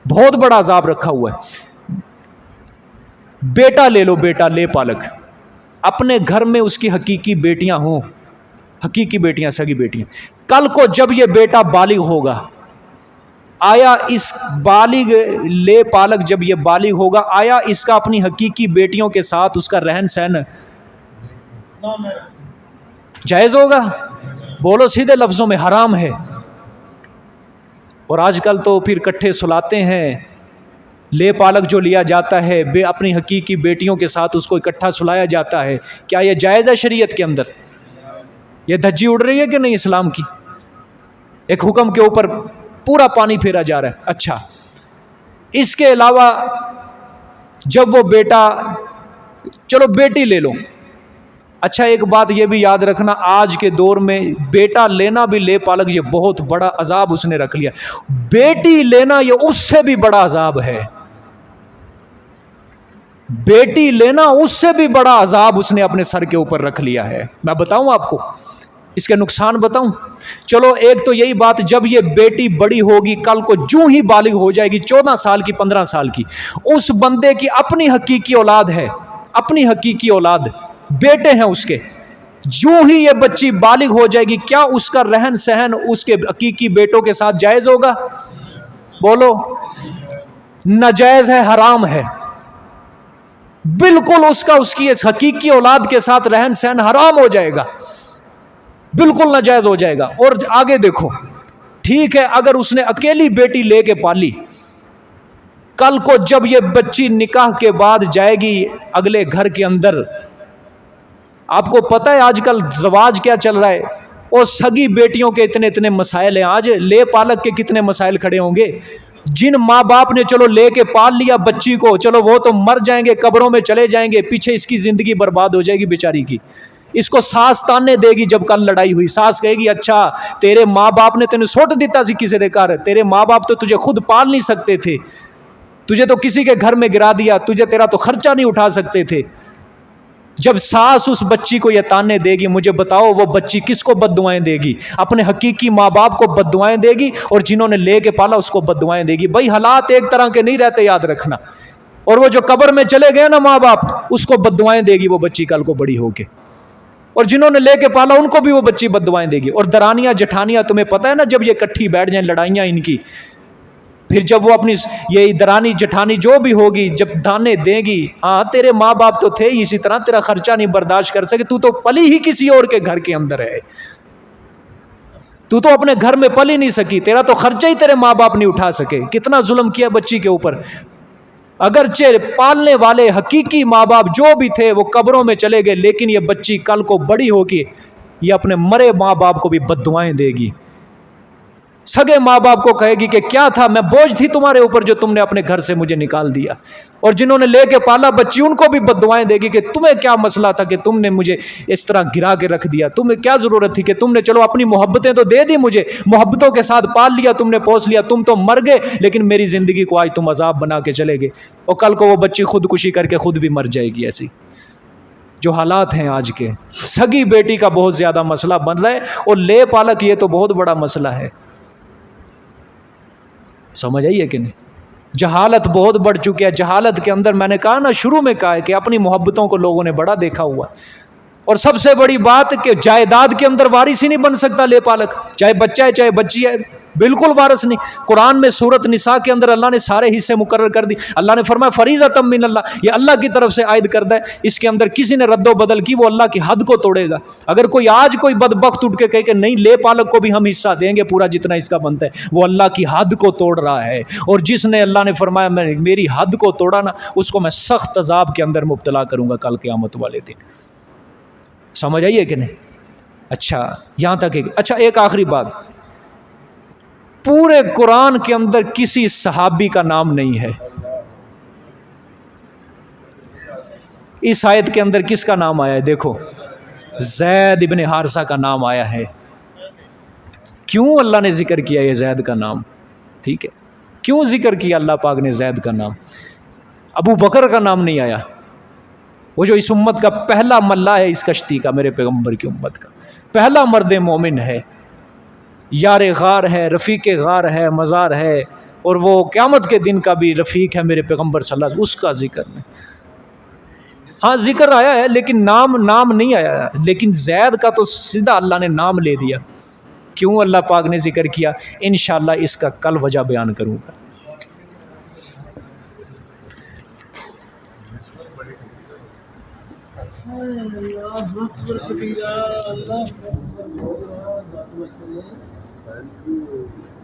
بہت بڑا عذاب رکھا ہوا ہے. بیٹا لے لو، بیٹا لے پالک، اپنے گھر میں اس کی حقیقی بیٹیاں ہوں، حقیقی بیٹیاں، سگی بیٹیاں. کل کو جب یہ بیٹا بالغ ہوگا، آیا اس بالغ لے پالک جب یہ بالغ ہوگا، آیا اس کا اپنی حقیقی بیٹیوں کے ساتھ اس کا رہن سہن جائز ہوگا؟ بولو سیدھے لفظوں میں، حرام ہے. اور آج کل تو پھر کٹھے سلاتے ہیں. لے پالک جو لیا جاتا ہے، اپنی حقیقی بیٹیوں کے ساتھ اس کو اکٹھا سلایا جاتا ہے. کیا یہ جائز ہے شریعت کے اندر؟ یہ دھجی اڑ رہی ہے کہ نہیں اسلام کی؟ ایک حکم کے اوپر پورا پانی پھیرا جا رہا ہے. اچھا، اس کے علاوہ جب وہ بیٹا، چلو بیٹی لے لو. اچھا، ایک بات یہ بھی یاد رکھنا، آج کے دور میں بیٹا لینا بھی لے پالک یہ بہت بڑا عذاب اس نے رکھ لیا. بیٹی لینا یہ اس سے بھی بڑا عذاب ہے. بیٹی لینا اس سے بھی بڑا عذاب اس نے اپنے سر کے اوپر رکھ لیا ہے. میں بتاؤں آپ کو اس کے نقصان بتاؤں؟ چلو، ایک تو یہی بات، جب یہ بیٹی بڑی ہوگی، کل کو جو ہی بالغ ہو جائے گی، 14 سال کی، 15 سال کی، اس بندے کی اپنی حقیقی اولاد ہے، اپنی حقیقی اولاد، بیٹے ہیں اس کے. جو ہی یہ بچی بالغ ہو جائے گی، کیا اس کا رہن سہن اس کے حقیقی بیٹوں کے ساتھ جائز ہوگا؟ بولو، ناجائز ہے، حرام ہے. بالکل اس کی اس حقیقی اولاد کے ساتھ رہن سہن حرام ہو جائے گا، بالکل ناجائز ہو جائے گا. اور آگے دیکھو، ٹھیک ہے، اگر اس نے اکیلی بیٹی لے کے پالی، کل کو جب یہ بچی نکاح کے بعد جائے گی اگلے گھر کے اندر، آپ کو پتہ ہے آج کل رواج کیا چل رہا ہے؟ اور سگی بیٹیوں کے اتنے مسائل ہیں. آج لے پالک کے کتنے مسائل کھڑے ہوں گے. جن ماں باپ نے چلو لے کے پال لیا بچی کو، چلو وہ تو مر جائیں گے، قبروں میں چلے جائیں گے، پیچھے اس کی زندگی برباد ہو جائے گی بیچاری کی. اس کو ساس تانے دے گی. جب کل لڑائی ہوئی، ساس کہے گی اچھا تیرے ماں باپ نے تینوں سوٹ دیتا سی کسی دے کار، تیرے ماں باپ تو تجھے خود پال نہیں سکتے تھے، تجھے تو کسی کے گھر میں گرا دیا، تجھے تیرا تو خرچہ نہیں اٹھا سکتے تھے. جب ساس اس بچی کو یہ تانے دے گی، مجھے بتاؤ وہ بچی کس کو بد دعائیں دے گی؟ اپنے حقیقی ماں باپ کو بد دعائیں دے گی، اور جنہوں نے لے کے پالا اس کو بد دعائیں دے گی. بھائی حالات ایک طرح کے نہیں رہتے، یاد رکھنا. اور وہ جو قبر میں چلے گئے نا ماں باپ، اس کو بد دعائیں دے گی وہ بچی کل کو بڑی ہو کے. اور جنہوں نے لے کے پالا ان کو بھی وہ بچی بد دعائیں دے گی. اور درانیاں جٹھانیاں، تمہیں پتہ ہے نا، جب یہ کٹھی بیٹھ جائیں، لڑائیاں ان کی، پھر جب وہ اپنی یہ درانی جٹھانی جو بھی ہوگی جب دانے دے گی، ہاں تیرے ماں باپ تو تھے اسی طرح، تیرا خرچہ نہیں برداشت کر سکے، تو پلی ہی کسی اور کے گھر کے اندر ہے، تو اپنے گھر میں پل ہی نہیں سکی، تیرا تو خرچہ ہی تیرے ماں باپ نہیں اٹھا سکے، کتنا ظلم کیا بچی کے اوپر۔ اگرچہ پالنے والے حقیقی ماں باپ جو بھی تھے وہ قبروں میں چلے گئے، لیکن یہ بچی کل کو بڑی ہو کے یہ اپنے مرے ماں باپ کو بھی بد دعائیں دے گی، سگے ماں باپ کو کہے گی کہ کیا تھا، میں بوجھ تھی تمہارے اوپر جو تم نے اپنے گھر سے مجھے نکال دیا، اور جنہوں نے لے کے پالا بچی ان کو بھی بد دعائیں دے گی کہ تمہیں کیا مسئلہ تھا کہ تم نے مجھے اس طرح گرا کے رکھ دیا، تمہیں کیا ضرورت تھی کہ تم نے چلو اپنی محبتیں تو دے دی مجھے، محبتوں کے ساتھ پال لیا، تم نے پوس لیا، تم تو مر گئے لیکن میری زندگی کو آج تم عذاب بنا کے چلے گئے، اور کل کو وہ بچی خودکشی کر کے خود بھی مر جائے گی۔ ایسی جو حالات ہیں آج کے، سگی بیٹی کا بہت زیادہ مسئلہ بن رہا ہے، اور لے پالک یہ تو بہت بڑا مسئلہ ہے، سمجھ آئیے کہ نہیں؟ جہالت بہت بڑھ چکی ہے، جہالت کے اندر میں نے کہا نا، شروع میں کہا ہے کہ اپنی محبتوں کو لوگوں نے بڑا دیکھا ہوا، اور سب سے بڑی بات کہ جائیداد کے اندر وارث ہی نہیں بن سکتا لے پالک، چاہے بچہ ہے چاہے بچی ہے، بالکل وارث نہیں۔ قرآن میں سورۃ نساء کے اندر اللہ نے سارے حصے مقرر کر دی، اللہ نے فرمایا فریضۃ من اللہ، یہ اللہ کی طرف سے عائد کردہ ہے، اس کے اندر کسی نے رد و بدل کی وہ اللہ کی حد کو توڑے گا۔ اگر کوئی آج کوئی بدبخت اٹھ کے کہے کہ نہیں لے پالک کو بھی ہم حصہ دیں گے پورا جتنا اس کا بنتا ہے، وہ اللہ کی حد کو توڑ رہا ہے، اور جس نے اللہ نے فرمایا میں میری حد کو توڑا نا، اس کو میں سخت عذاب کے اندر مبتلا کروں گا کل قیامت والے دن۔ سمجھ آئیے کہ نہیں؟ اچھا یہاں تک اچھا ایک آخری بات، پورے قرآن کے اندر کسی صحابی کا نام نہیں ہے، اس آیت کے اندر کس کا نام آیا ہے؟ دیکھو زید ابن حارثہ کا نام آیا ہے۔ کیوں اللہ نے ذکر کیا یہ زید کا نام؟ ٹھیک ہے، کیوں ذکر کیا اللہ پاک نے زید کا نام؟ ابو بکر کا نام نہیں آیا، وہ جو اس امت کا پہلا ملا ہے، اس کشتی کا، میرے پیغمبر کی امت کا پہلا مرد مومن ہے، یار غار ہے، رفیق غار ہے، مزار ہے، اور وہ قیامت کے دن کا بھی رفیق ہے میرے پیغمبر صلی اللہ علیہ وسلم، اس کا ذکر نہیں۔ ہاں ذکر آیا ہے لیکن نام نہیں آیا ہے، لیکن زید کا تو سیدھا اللہ نے نام لے دیا۔ کیوں اللہ پاک نے ذکر کیا؟ انشاءاللہ اس کا کل وجہ بیان کروں گا۔ اللہ